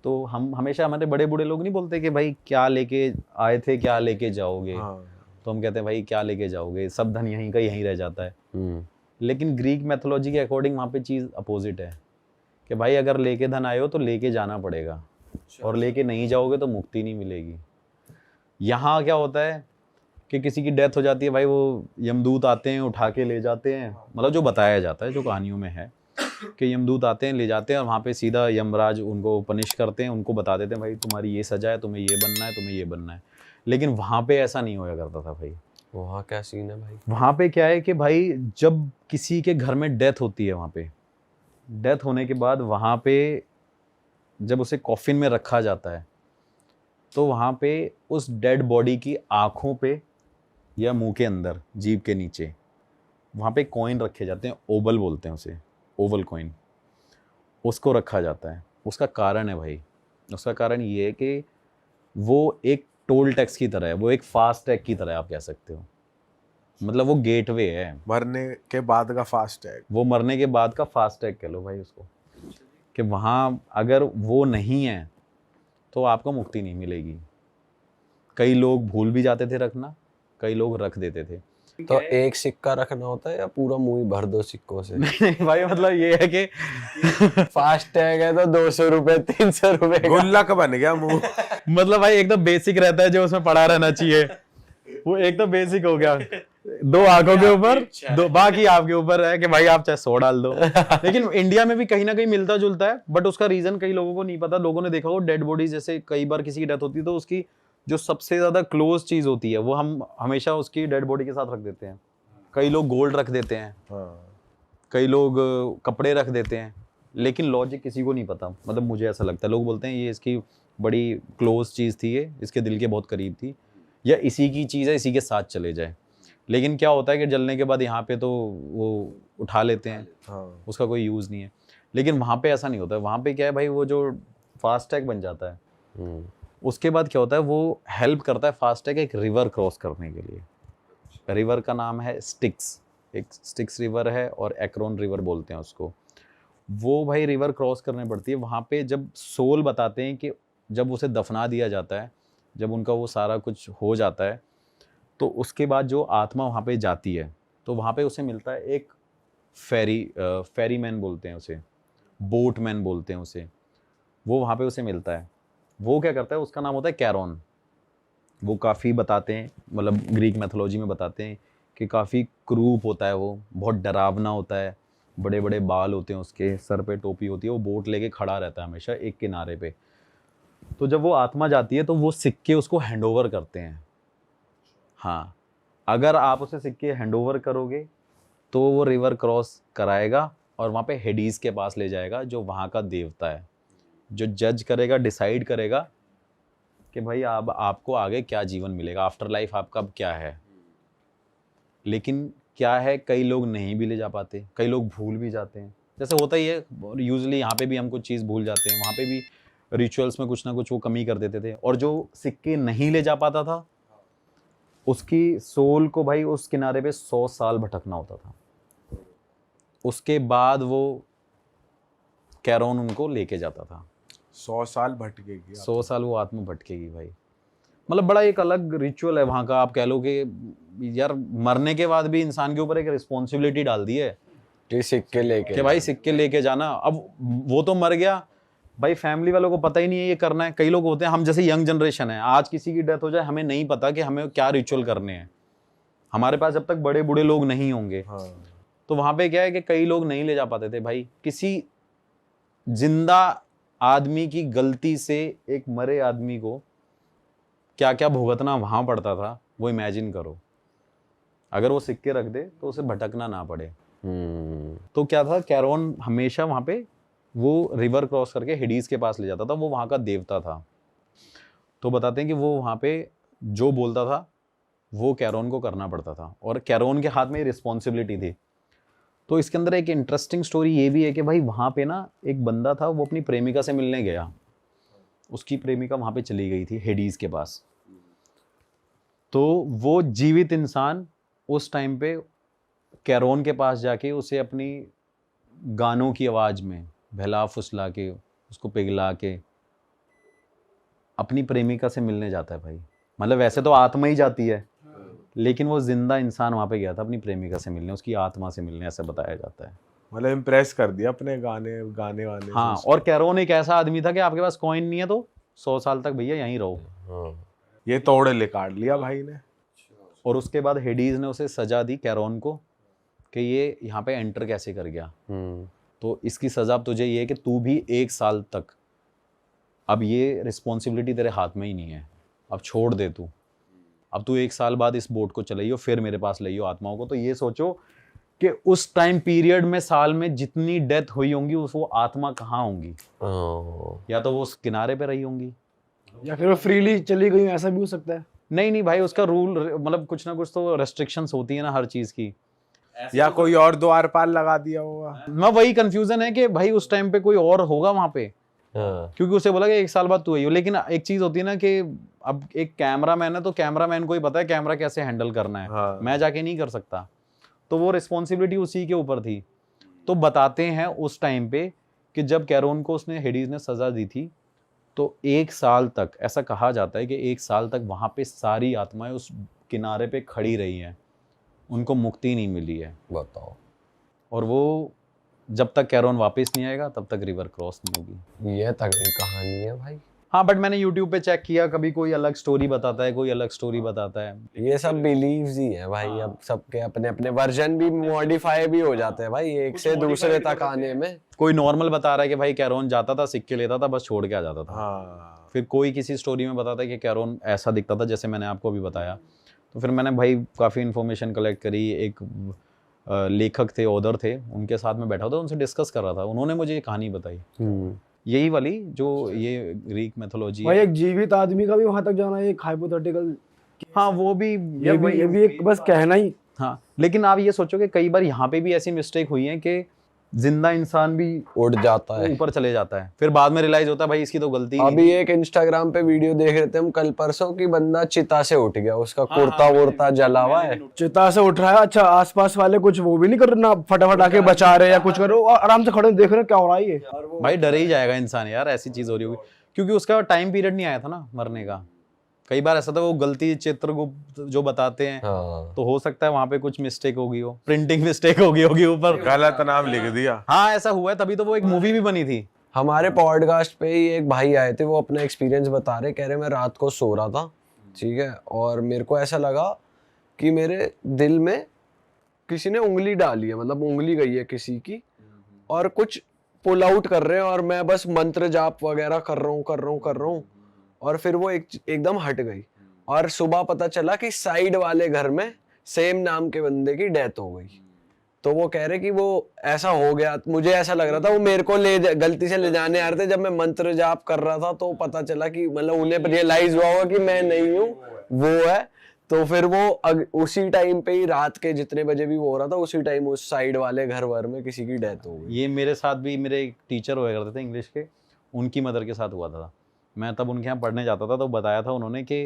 तो हम हमेशा, हमारे बड़े बूढ़े लोग नहीं बोलते कि भाई क्या लेके आए थे क्या लेके जाओगे। तो हम कहते हैं भाई क्या लेके जाओगे, सब धन यहीं का यहीं रह जाता है। लेकिन ग्रीक मैथोलॉजी के अकॉर्डिंग वहाँ पे चीज़ अपोजिट है कि भाई अगर लेके धन आए हो तो लेके जाना पड़ेगा, और लेके नहीं जाओगे तो मुक्ति नहीं मिलेगी। यहाँ क्या होता है कि किसी की डेथ हो जाती है भाई, वो यमदूत आते हैं उठा के ले जाते हैं, मतलब जो बताया जाता है, जो कहानियों में है कि यमदूत आते हैं ले जाते हैं और वहाँ पे सीधा यमराज उनको पनिश करते हैं, उनको बता देते हैं भाई तुम्हारी ये सजा है, तुम्हें ये बनना है, तुम्हें ये बनना है। लेकिन वहाँ पे ऐसा नहीं होया करता था भाई। वहाँ क्या सीन है भाई? वहाँ पे क्या है कि भाई जब किसी के घर में डेथ होती है, वहाँ पे डेथ होने के बाद वहाँ पे जब उसे कॉफिन में रखा जाता है तो वहाँ पे उस डेड बॉडी की आँखों पे या मुंह के अंदर, जीभ के नीचे, वहाँ पे कॉइन रखे जाते हैं, ओबल बोलते हैं उसे, ओवल कॉइन, उसको रखा जाता है। उसका कारण है भाई, उसका कारण ये है कि वो एक टोल टैक्स की तरह है, वो एक फास्ट टैग की तरह है, आप कह सकते हो। मतलब वो गेटवे है, मरने के बाद का फास्ट टैग। वो मरने के बाद का फास्ट टैग कह लो भाई उसको, कि वहाँ अगर वो नहीं है तो आपको मुक्ति नहीं मिलेगी। कई लोग भूल भी जाते थे रखना, कई लोग रख देते थे। तो एक सिक्का रखना होता है या पूरा मुंह ही भर दो सिक्कों से? नहीं भाई, मतलब ये है कि फास्ट टैग है तो 200 रुपए 300 रुपए का। गुल्लक बन गया मुंह। मतलब भाई एक तो बेसिक रहता है जो उसमें पड़ा रहना चाहिए, वो एक तो बेसिक हो गया। 2 आंखों के ऊपर, दो बाकी आपके ऊपर है कि भाई आप चाहे 100 डाल दो। लेकिन इंडिया में भी कहीं ना कहीं मिलता जुलता है, बट उसका रीजन कई लोगों को नहीं पता। लोगों ने देखा हो डेड बॉडी, जैसे कई बार किसी की डेथ होती है तो उसकी जो सबसे ज्यादा क्लोज चीज होती है वो हम हमेशा उसकी डेड बॉडी के साथ रख देते हैं। कई लोग गोल्ड रख देते हैं, कई लोग कपड़े रख देते हैं, लेकिन लॉजिक किसी को नहीं पता। मतलब मुझे ऐसा लगता है, लोग बोलते हैं ये इसकी बड़ी क्लोज चीज़ थी, ये इसके दिल के बहुत करीब थी, या इसी की चीज़ है, इसी के साथ चले जाए। लेकिन क्या होता है कि जलने के बाद यहाँ पे तो वो उठा लेते हैं, उसका कोई यूज़ नहीं है। लेकिन वहाँ पे ऐसा नहीं होता है। वहाँ पे क्या है भाई, वो जो फास्ट टैग बन जाता है, उसके बाद क्या होता है, वो हेल्प करता है फास्ट टैग एक रिवर क्रॉस करने के लिए। रिवर का नाम है स्टिक्स, एक स्टिक्स रिवर है और एक्रोन रिवर बोलते हैं उसको। वो भाई रिवर क्रॉस करनी पड़ती है। वहाँ पे जब सोल बताते हैं कि जब उसे दफना दिया जाता है, जब उनका वो सारा कुछ हो जाता है, तो उसके बाद जो आत्मा वहाँ पे जाती है तो वहाँ पे उसे मिलता है एक फेरी मैन बोलते हैं उसे, बोट मैन बोलते हैं उसे। वो वहाँ पे उसे मिलता है। वो क्या करता है, उसका नाम होता है कैरोन। वो काफ़ी बताते हैं, मतलब ग्रीक मैथोलॉजी में बताते हैं कि काफ़ी क्रूप होता है, वो बहुत डरावना होता है, बड़े बड़े बाल होते हैं उसके, सर पे टोपी होती है, वो बोट लेके खड़ा रहता है हमेशा एक किनारे पे। तो जब वो आत्मा जाती है तो वो सिक्के उसको हैंडओवर करते हैं। हाँ, अगर आप उसे सिक्के हैंडओवर करोगे तो वो रिवर क्रॉस कराएगा और वहाँ पे हेडीज के पास ले जाएगा, जो वहाँ का देवता है, जो जज करेगा, डिसाइड करेगा कि भाई अब आपको आगे क्या जीवन मिलेगा, आफ्टर लाइफ आपका अब क्या है। लेकिन क्या है, कई लोग नहीं भी ले जा पाते, कई लोग भूल भी जाते हैं, जैसे होता ही है यूजुअली। यहाँ पे भी हम कुछ चीज़ भूल जाते हैं, वहाँ पे भी रिचुअल्स में कुछ ना कुछ वो कमी कर देते थे। और जो सिक्के नहीं ले जा पाता था, उसकी सोल को भाई उस किनारे पे 100 साल भटकना होता था। उसके बाद वो कैरोन उनको लेके जाता था। 100 साल भटकेगी। 100 साल वो आत्मा भटकेगी भाई। मतलब बड़ा एक अलग रिचुअल है वहाँ का। आप कह लो कि यार मरने के बाद भी इंसान के ऊपर एक रिस्पॉन्सिबिलिटी डाल दी है कि सिक्के लेके कि भाई सिक्के लेके जाना। अब वो तो मर गया भाई, फैमिली वालों को पता ही नहीं है ये करना है। कई लोग होते हैं, हम जैसे यंग जनरेशन है, आज किसी की डेथ हो जाए हमें नहीं पता कि हमें क्या रिचुअल करने हैं, हमारे पास जब तक बड़े बूढ़े लोग नहीं होंगे। तो वहाँ पे क्या है कि कई लोग नहीं ले जा पाते थे भाई। किसी जिंदा आदमी की गलती से एक मरे आदमी को क्या क्या भुगतना वहां पड़ता था, वो इमेजिन करो। अगर वो सिक्के रख दे तो उसे भटकना ना पड़े। तो क्या था, कैरोन हमेशा वहां पे वो रिवर क्रॉस करके हेडीज के पास ले जाता था। वो वहां का देवता था। तो बताते हैं कि वो वहां पे जो बोलता था वो कैरोन को करना पड़ता था, और कैरोन के हाथ में रिस्पॉन्सिबिलिटी थी। तो इसके अंदर एक इंटरेस्टिंग स्टोरी ये भी है कि भाई वहाँ पे ना एक बंदा था, वो अपनी प्रेमिका से मिलने गया। उसकी प्रेमिका वहाँ पे चली गई थी हेडीज के पास। तो वो जीवित इंसान उस टाइम पे कैरोन के पास जाके उसे अपनी गानों की आवाज़ में बहला फुसला के, उसको पिघला के अपनी प्रेमिका से मिलने जाता है भाई। मतलब वैसे तो आत्मा ही जाती है, लेकिन वो जिंदा इंसान वहां पे गया था अपनी प्रेमिका से मिलने, उसकी आत्मा से मिलने, ऐसा बताया जाता है। मतलब इम्प्रेस कर दिया अपने गाने वाने से हाँ, उसको। और कैरोन एक ऐसा आदमी था कि आपके पास कॉइन नहीं है तो 100 साल तक भैया यहीं रहो। हाँ। ये तोड़े ले काट लिया भाई ने। और उसके बाद हेडीज ने उसे सजा दी कैरोन को कि ये यहाँ पे एंटर कैसे कर गया। तो इसकी सजा अब तुझे ये है कि तू भी 1 साल तक, अब ये रिस्पॉन्सिबिलिटी तेरे हाथ में ही नहीं है, अब छोड़ दे तू। अब तू 1 साल बाद इस बोट को चलाइयो, फिर मेरे पास लाइयो आत्माओं को। तो ये सोचो कि उस टाइम पीरियड में साल में जितनी डेथ हुई होंगी उस वो आत्मा कहाँ होंगी, या तो वो उस किनारे पे रही होंगी, या फिर वो फ्रीली चली गई, ऐसा भी हो सकता है। नहीं भाई, उसका रूल मतलब कुछ ना कुछ तो रेस्ट्रिक्शंस होती है ना हर चीज की। या कोई और द्वारपाल लगा दिया होगा। मैं वही कंफ्यूजन है कि भाई उस टाइम पे कोई और होगा वहां पे, क्योंकि उसे बोला कि 1 साल बाद तू आई हो। लेकिन एक चीज होती है ना कि अब एक कैमरामैन है तो कैमरामैन को ही पता है कैमरा कैसे हैंडल करना है। हाँ। मैं जाके नहीं कर सकता, तो वो रिस्पॉन्सिबिलिटी उसी के ऊपर थी। तो बताते हैं उस टाइम पे कि जब कैरोन को उसने हेडीज ने सजा दी थी तो 1 साल तक, ऐसा कहा जाता है कि 1 साल तक वहां पे सारी आत्माएं उस किनारे पे खड़ी रही हैं, उनको मुक्ति नहीं मिली है। बताओ। और वो जब तक कैरोन वापस नहीं आएगा तब तक रिवर क्रॉस नहीं होगी। ये तगड़ी कहानी है भाई। हाँ, बट मैंने यूट्यूब पे चेक किया, कभी कोई अलग स्टोरी बताता है, कोई अलग स्टोरी बताता है। ये सब बिलीव्स ही है भाई। अब सबके अपने अपने वर्जन भी मॉडिफाई भी हो जाते हैं भाई, एक से दूसरे तक आने में। कोई नॉर्मल बता रहा है कि भाई कैरोन जाता था, सिक्के लेता था, बस छोड़ के आ जाता था। हाँ। फिर कोई किसी स्टोरी में बताता है कि कैरोन ऐसा दिखता था जैसे मैंने आपको अभी बताया। तो फिर मैंने भाई काफ़ी इन्फॉर्मेशन कलेक्ट करी। एक लेखक थे, ऑथर थे, उनके साथ में बैठा था, उनसे डिस्कस कर रहा था। उन्होंने मुझे ये कहानी बताई, यही वाली जो ये ग्रीक मैथोलॉजी भाई है। एक जीवित आदमी का भी वहां तक जाना एक हाइपोथेटिकल, हाँ, वो भी ये भी एक बस कहना ही। हाँ, लेकिन आप ये सोचो कि कई बार यहाँ पे भी ऐसी मिस्टेक हुई है कि जिंदा इंसान भी उड़ जाता है, ऊपर चले जाता है, फिर बाद में रियलाइज होता है भाई इसकी तो गलती नहीं अभी एक इंस्टाग्राम पे वीडियो देख रहे थे हम कल परसों की, बंदा चिता से उठ गया, उसका कुर्ता वुर्ता जला हुआ है। चिता से उठ रहा है, अच्छा आसपास वाले कुछ वो भी नहीं कर रहे ना, फटाफट आके बचा रहे या कुछ करो, आराम से खड़े देख रहे क्या हो रहा है ये। भाई डर ही जाएगा इंसान यार, ऐसी चीज हो रही होगी, क्योंकि उसका टाइम पीरियड नहीं आया था ना मरने का। कई बार ऐसा था वो गलती चित्रगुप्त जो बताते हैं, तो हो सकता है वहां पे कुछ मिस्टेक होगी, हो प्रिंटिंग मिस्टेक होगी ऊपर, गलत नाम लिख दिया। हाँ ऐसा हुआ है, तभी तो वो एक मूवी भी बनी थी। हमारे पॉडकास्ट पे ही एक भाई आए थे, वो अपना एक्सपीरियंस बता रहे, कह रहे मैं रात को सो रहा था, ठीक है, और मेरे को ऐसा लगा कि मेरे दिल में किसी ने उंगली डाली है, मतलब उंगली गई है किसी की, और कुछ पुल आउट कर रहे हैं, और मैं बस मंत्र जाप वगैरह कर रहा हूँ, और फिर वो एकदम हट गई। और सुबह पता चला कि साइड वाले घर में सेम नाम के बंदे की डेथ हो गई। तो वो कह रहे कि वो ऐसा हो गया, मुझे ऐसा लग रहा था वो मेरे को गलती से ले जाने आ रहे थे, जब मैं मंत्र जाप कर रहा था तो पता चला कि मतलब उन्हें रियलाइज हुआ होगा कि मैं नहीं हूँ, वो है। तो फिर वो उसी टाइम पे ही, रात के जितने बजे भी वो हो रहा था, उसी टाइम उस साइड वाले घर वर में किसी की डेथ हो गई। ये मेरे साथ भी, मेरे एक टीचर हुआ करते थे इंग्लिश के, उनकी मदर के साथ हुआ था। मैं तब उनके यहाँ पढ़ने जाता था, तो बताया था उन्होंने कि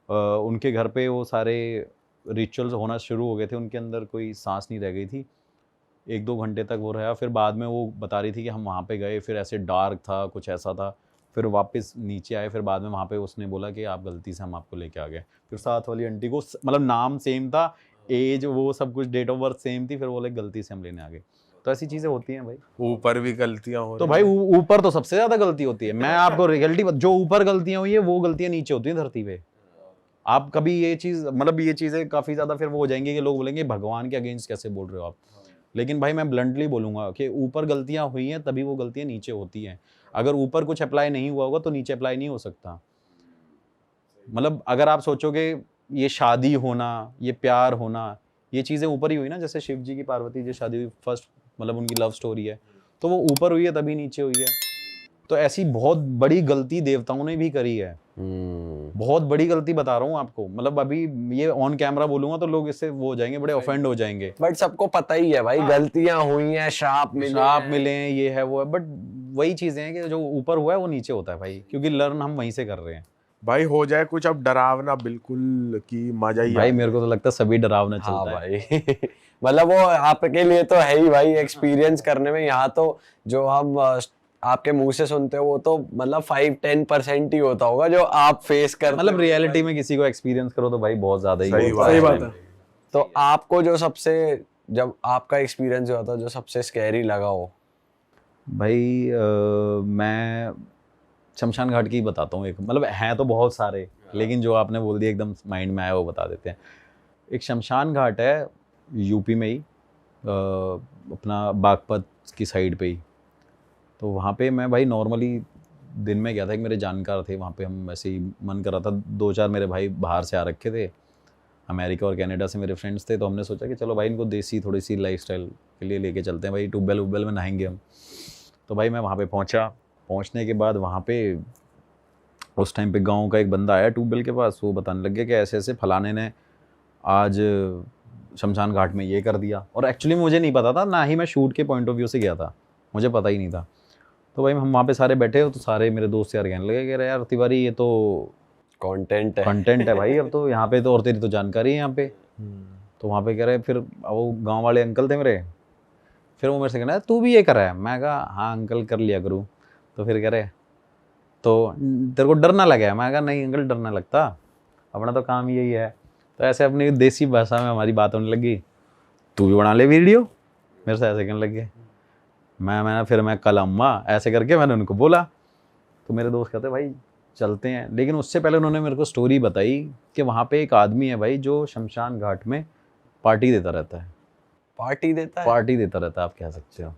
उनके घर पे वो सारे रिचुअल्स होना शुरू हो गए थे, उनके अंदर कोई सांस नहीं रह गई थी, 1-2 घंटे तक वो रहा। फिर बाद में वो बता रही थी कि हम वहाँ पे गए, फिर ऐसे डार्क था, कुछ ऐसा था, फिर वापस नीचे आए, फिर बाद में वहाँ पे उसने बोला कि आप गलती से हम आपको लेके आ गए। फिर साथ वाली आंटी को मतलब नाम सेम था, एज वो सब कुछ, डेट ऑफ बर्थ सेम थी, फिर बोले गलती से हम लेने आ गए। तो ऐसी चीजें होती हैं भाई, ऊपर भी गलतियां हो तो रही भाई ऊपर तो सबसे ज्यादा गलती होती है। मैं आपको रियलिटी, जो ऊपर गलतियां हुई है वो गलतियां नीचे होती हैं धरती पे। आप कभी ये चीज, मतलब ये चीजें काफी ज्यादा फिर वो हो जाएंगी कि लोग बोलेंगे भगवान के अगेंस्ट कैसे बोल रहे हो आप। लेकिन भाई मैं ब्लंटली बोलूंगा कि ऊपर गलतियां हुई हैं तभी वो गलतियां नीचे होती हैं। अगर ऊपर कुछ अप्लाई नहीं हुआ होगा तो नीचे अप्लाई नहीं हो सकता। मतलब अगर आप सोचोगे ये शादी होना, ये प्यार होना, ये चीजें ऊपर ही हुई ना, जैसे शिव जी की पार्वती जी शादी हुई, फर्स्ट मतलब उनकी लव स्टोरी है, तो वो ऊपर हुई है तभी नीचे हुई है। तो ऐसी बहुत बड़ी गलती देवताओं ने भी करी है, बहुत बड़ी गलती बता रहा हूँ आपको। मतलब अभी ये ऑन कैमरा बोलूंगा तो लोग इससे वो हो जाएंगे, बड़े ऑफेंड हो जाएंगे। बट सबको पता ही है भाई, गलतियां हुई हैं, श्राप मिले हैं, ये है वो है, बट वही चीजें हैं कि जो ऊपर हुआ है वो नीचे होता है भाई, क्योंकि लर्न हम वहीं से कर रहे हैं। भाई हो जाए कुछ अब डरावना बिल्कुल की मजा ही भाई मेरे को तो लगता है सभी डरावना चलता है भाई। मतलब वो आपके लिए तो है ही भाई, एक्सपीरियंस करने में। यहाँ तो जो हम आपके मुंह से सुनते हो वो तो मतलब 5-10% ही होता होगा जो आप फेस करते मतलब रियलिटी में किसी को एक्सपीरियंस करो तो भाई बहुत ज्यादा ही सही होता बात है। सही बात है। तो आपको जो सबसे, जब आपका एक्सपीरियंस हुआ था जो सबसे स्कैरी लगा हो? भाई मैं शमशान घाट की ही बताता हूँ एक, मतलब हैं तो बहुत सारे, लेकिन जो आपने बोल दिया एकदम माइंड में आया वो बता देते हैं। एक शमशान घाट है यूपी में ही, अपना बागपत की साइड पे ही। तो वहाँ पे मैं भाई नॉर्मली दिन में गया था, एक मेरे जानकार थे वहाँ पे, हम ऐसे ही मन कर रहा था, 2-4 मेरे भाई बाहर से आ रखे थे, अमेरिका और कनाडा से मेरे फ्रेंड्स थे, तो हमने सोचा कि चलो भाई इनको देसी थोड़ी सी लाइफस्टाइल के लिए लेके चलते हैं भाई, ट्यूबवेल वुबवेल में नहाएंगे हम। तो भाई मैं वहाँ पे पहुँचा, पहुँचने के बाद वहाँ पे उस टाइम पे गांव का एक बंदा आया ट्यूबवेल के पास, वो बताने लग गया कि ऐसे ऐसे फलाने ने आज शमशान घाट में ये कर दिया। और एक्चुअली मुझे नहीं पता था, ना ही मैं शूट के पॉइंट ऑफ व्यू से गया था, मुझे पता ही नहीं था। तो भाई हम वहाँ पे सारे बैठे हो, तो सारे मेरे दोस्त यार कहने लगे कि अरे यार तिवारी ये तो कंटेंट है। कंटेंट है भाई अब तो यहाँ पे तो, और तेरी तो जानकारी है यहाँ पे। तो वहाँ पे कह रहे, फिर वो गांव वाले अंकल थे मेरे, फिर वो मेरे से कहना तू भी ये कर रहा है, मैं कहा हाँ अंकल कर लिया करूँ। तो फिर कह रहे तो तेरे को डर ना लगे, मैं कहा नहीं अंकल डर ना लगता, अपना तो काम यही है। तो ऐसे अपनी देसी भाषा में हमारी बात होने लगी, तू भी बना ले वीडियो, मेरे से ऐसे कहने लगे। मैं कल अम्मा ऐसे करके मैंने उनको बोला। तो मेरे दोस्त कहते भाई चलते हैं, लेकिन उससे पहले उन्होंने मेरे को स्टोरी बताई कि वहाँ पे एक आदमी है भाई जो शमशान घाट में पार्टी देता रहता है। पार्टी देता है? पार्टी देता रहता है आप कह सकते हो,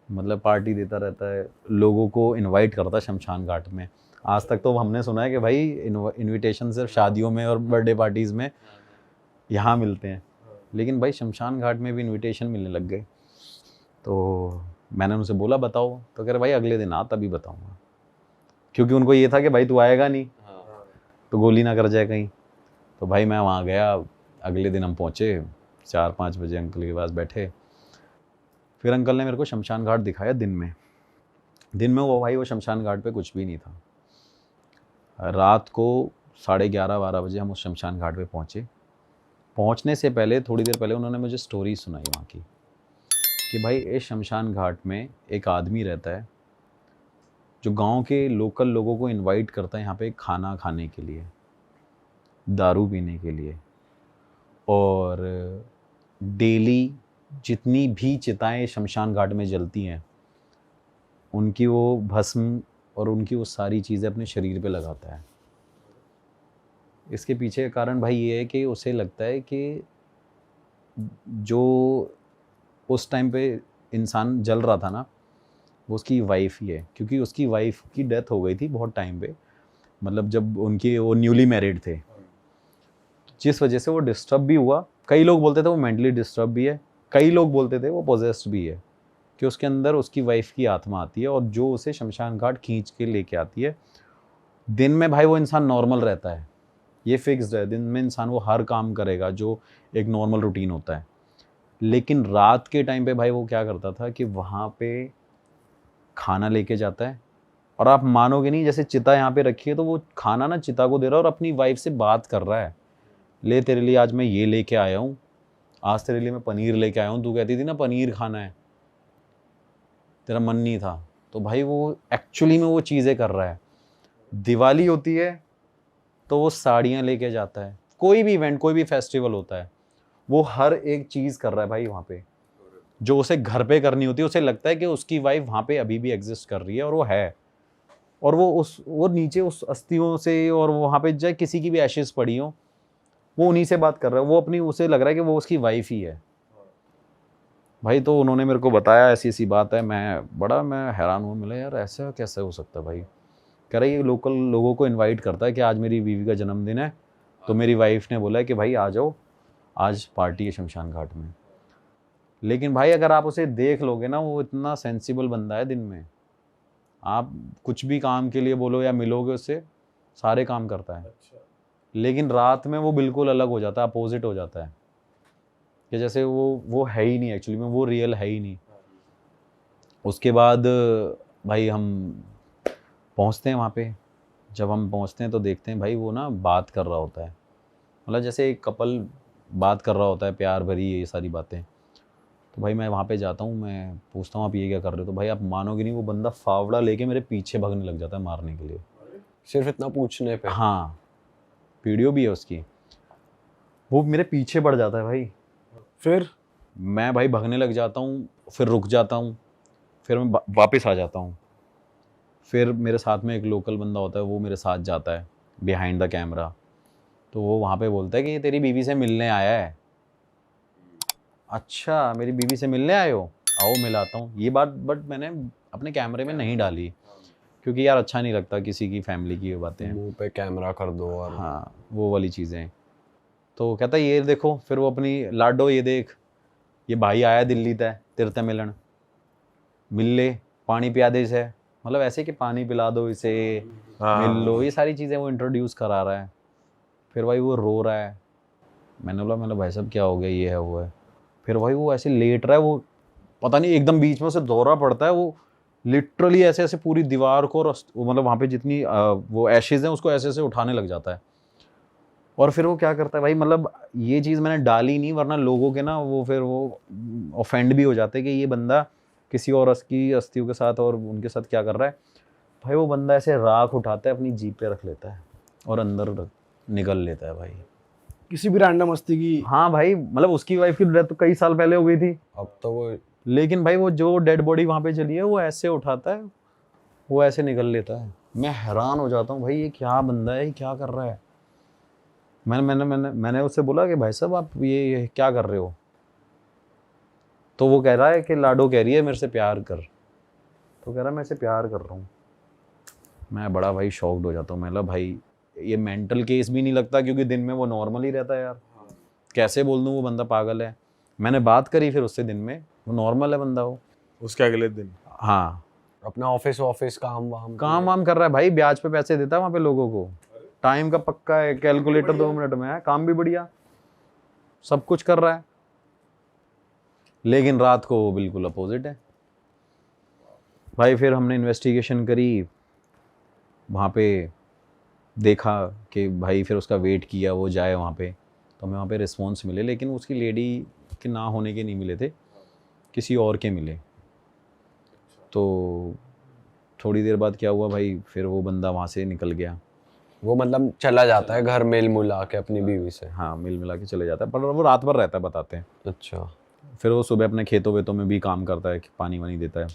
मतलब पार्टी देता रहता है, लोगों को इनवाइट करता है शमशान घाट में। आज तक तो हमने सुना है कि भाई इनविटेशन सिर्फ शादियों में और बर्थडे पार्टीज़ में यहाँ मिलते हैं, लेकिन भाई शमशान घाट में भी इनविटेशन मिलने लग गए। तो मैंने उनसे बोला बताओ, तो कह रहे भाई अगले दिन आ तभी बताऊँगा, क्योंकि उनको ये था कि भाई तू आएगा नहीं तो गोली ना कर जाए कहीं। तो भाई मैं वहाँ गया, अगले दिन हम पहुँचे 4-5 बजे अंकल के पास बैठे। फिर अंकल ने मेरे को शमशान घाट दिखाया दिन में वो भाई वो शमशान घाट पे कुछ भी नहीं था। रात को 11:30-12 बजे हम उस शमशान घाट पे पहुँचे। पहुँचने से पहले थोड़ी देर पहले उन्होंने मुझे स्टोरी सुनाई वहाँ की कि भाई इस शमशान घाट में एक आदमी रहता है जो गांव के लोकल लोगों को इनवाइट करता है यहाँ पे खाना खाने के लिए, दारू पीने के लिए, और डेली जितनी भी चिताएं शमशान घाट में जलती हैं उनकी वो भस्म और उनकी वो सारी चीज़ें अपने शरीर पे लगाता है। इसके पीछे का कारण भाई ये है कि उसे लगता है कि जो उस टाइम पे इंसान जल रहा था ना वो उसकी वाइफ ही है, क्योंकि उसकी वाइफ की डेथ हो गई थी बहुत टाइम पे, मतलब जब उनकी वो न्यूली मैरिड थे, जिस वजह से वो डिस्टर्ब भी हुआ। कई लोग बोलते थे वो मेंटली डिस्टर्ब भी है, कई लोग बोलते थे वो पोजेस्ड भी है, कि उसके अंदर उसकी वाइफ की आत्मा आती है और जो उसे शमशान घाट खींच के लेके आती है। दिन में भाई वो इंसान नॉर्मल रहता है, ये फिक्स्ड है, दिन में इंसान वो हर काम करेगा जो एक नॉर्मल रूटीन होता है, लेकिन रात के टाइम पे भाई वो क्या करता था कि वहाँ पे खाना लेके जाता है, और आप मानोगे नहीं, जैसे चिता यहाँ पे रखी है तो वो खाना ना चिता को दे रहा है और अपनी वाइफ से बात कर रहा है, ले तेरे लिए आज मैं ये लेके आया हूँ, आज तेरे लिए मैं पनीर लेके आया हूँ, तू कहती थी ना पनीर खाना है, तेरा मन नहीं था। तो भाई वो एक्चुअली में वो चीज़ें कर रहा है। दिवाली होती है तो वो साड़ियाँ लेके जाता है, कोई भी इवेंट कोई भी फेस्टिवल होता है वो हर एक चीज़ कर रहा है भाई वहाँ पे, जो उसे घर पे करनी होती है। उसे लगता है कि उसकी वाइफ वहाँ पे अभी भी एग्जिस्ट कर रही है और वो है, और वो नीचे उस अस्थियों से, और वहाँ पे चाहे किसी की भी एशेस पड़ी हो वो उन्हीं से बात कर रहा है, वो अपनी, उसे लग रहा है कि वो उसकी वाइफ ही है भाई। तो उन्होंने मेरे को बताया ऐसी ऐसी बात है, मैं हैरान हूँ, मिला यार ऐसा कैसे हो सकता है भाई। कह रहा है ये लोकल लोगों को इनवाइट करता है कि आज मेरी बीवी का जन्मदिन है, तो मेरी वाइफ ने बोला है कि भाई आ जाओ, आज पार्टी है शमशान घाट में। लेकिन भाई अगर आप उसे देख लोगे ना, वो इतना सेंसिबल बंदा है, दिन में आप कुछ भी काम के लिए बोलो या मिलोगे उससे, सारे काम करता है, लेकिन रात में वो बिल्कुल अलग हो जाता है, अपोजिट हो जाता है, कि जैसे वो है ही नहीं, एक्चुअली में वो रियल है ही नहीं। उसके बाद भाई हम पहुंचते हैं वहाँ पे, जब हम पहुंचते हैं तो देखते हैं भाई वो ना बात कर रहा होता है, मतलब जैसे एक कपल बात कर रहा होता है, प्यार भरी ये सारी बातें। तो भाई मैं वहाँ पे जाता हूँ, मैं पूछता हूँ आप ये क्या कर रहे हो, तो भाई आप मानोगे नहीं, वो बंदा फावड़ा लेके मेरे पीछे भागने लग जाता है मारने के लिए। सिर्फ इतना पूछने पे? हाँ, वीडियो भी है उसकी। वो मेरे पीछे पड़ जाता है भाई, फिर मैं भाई भागने लग जाता हूँ, फिर रुक जाता हूँ, फिर मैं वापस आ जाता हूँ। फिर मेरे साथ में एक लोकल बंदा होता है, वो मेरे साथ जाता है बिहाइंड द कैमरा, तो वो वहाँ पे बोलता है कि ये तेरी बीवी से मिलने आया है। अच्छा, मेरी बीवी से मिलने आए हो, आओ मिलाता हूँ। ये बात बट मैंने अपने कैमरे में नहीं डाली, क्योंकि यार अच्छा नहीं लगता किसी की फैमिली की ये बातें। मुंह पे कैमरा कर दो और हाँ, वो वाली चीज़ें। तो कहता है ये देखो, फिर वो अपनी लाडो ये देख, ये भाई आया दिल्ली तय तेरे से मिलन, मिल ले, पानी पिया दे इसे, मतलब ऐसे कि पानी पिला दो इसे, मिल लो, ये सारी चीज़ें वो इंट्रोड्यूस करा रहा है। फिर भाई वो रो रहा है, मैंने बोला भाई साहब क्या हो गया, ये है वो है। फिर भाई वो ऐसे लेट रहा है, वो पता नहीं एकदम बीच में से दौरा पड़ता है, वो लिटरली ऐसे ऐसे पूरी दीवार को मतलब वहाँ पे जितनी वो एशेज हैं उसको ऐसे ऐसे उठाने लग जाता है। और फिर वो क्या करता है भाई, मतलब ये चीज़ मैंने डाली नहीं, वरना लोगों के ना वो फिर वो ऑफेंड भी हो जाते हैं कि ये बंदा किसी और की अस्थियों के साथ और उनके साथ क्या कर रहा है। भाई वो बंदा ऐसे राख उठाता है, अपनी जीप पे रख लेता है और अंदर निकल लेता है भाई। किसी भी रैंडम मस्ती की। हाँ भाई, मतलब उसकी वाइफ की डेथ तो कई साल पहले हो गई थी, अब तो वो लेकिन भाई वो जो डेड बॉडी वहाँ पे चली है वो ऐसे उठाता है, वो ऐसे निकल लेता है। मैं हैरान हो जाता हूँ भाई, ये क्या बंदा है, ये क्या कर रहा है। मैंने उससे बोला कि भाई साहब आप ये क्या कर रहे हो, तो वो कह रहा है कि लाडो कह रही है मेरे से प्यार कर, तो कह रहा है मैं इसे प्यार कर रहा हूँ। मैं बड़ा भाई शॉक्ड हो जाता हूँ, मैं भाई ये मेंटल केस भी नहीं लगता, क्योंकि दिन में वो नॉर्मल ही रहता है यार, कैसे बोल दूँ वो बंदा पागल है। मैंने बात करी फिर उससे, दिन में वो नॉर्मल है बंदा वो। उसके अगले दिन हाँ, अपना ऑफिस काम काम कर रहा है भाई, ब्याज पे पैसे देता है वहाँ पे लोगों को, टाइम का पक्का है, कैलकुलेटर 2 मिनट में है, काम भी बढ़िया, सब कुछ कर रहा है। लेकिन रात को वो बिल्कुल अपोजिट है भाई। फिर हमने इन्वेस्टिगेशन करी, वहाँ पे देखा कि भाई, फिर उसका वेट किया वो जाए वहाँ पे, तो हमें वहाँ पे रिस्पॉन्स मिले, लेकिन उसकी लेडी के ना होने के नहीं मिले थे, किसी और के मिले। तो थोड़ी देर बाद क्या हुआ भाई, फिर वो बंदा वहाँ से निकल गया। वो मतलब चला जाता है घर मिल मुला के अपनी बीवी से? हाँ, मिल मिला के चले जाता है, पर वो रात भर रहता है बताते हैं। अच्छा। फिर वो सुबह अपने खेतों वेतों में भी काम करता है, पानी वानी देता है।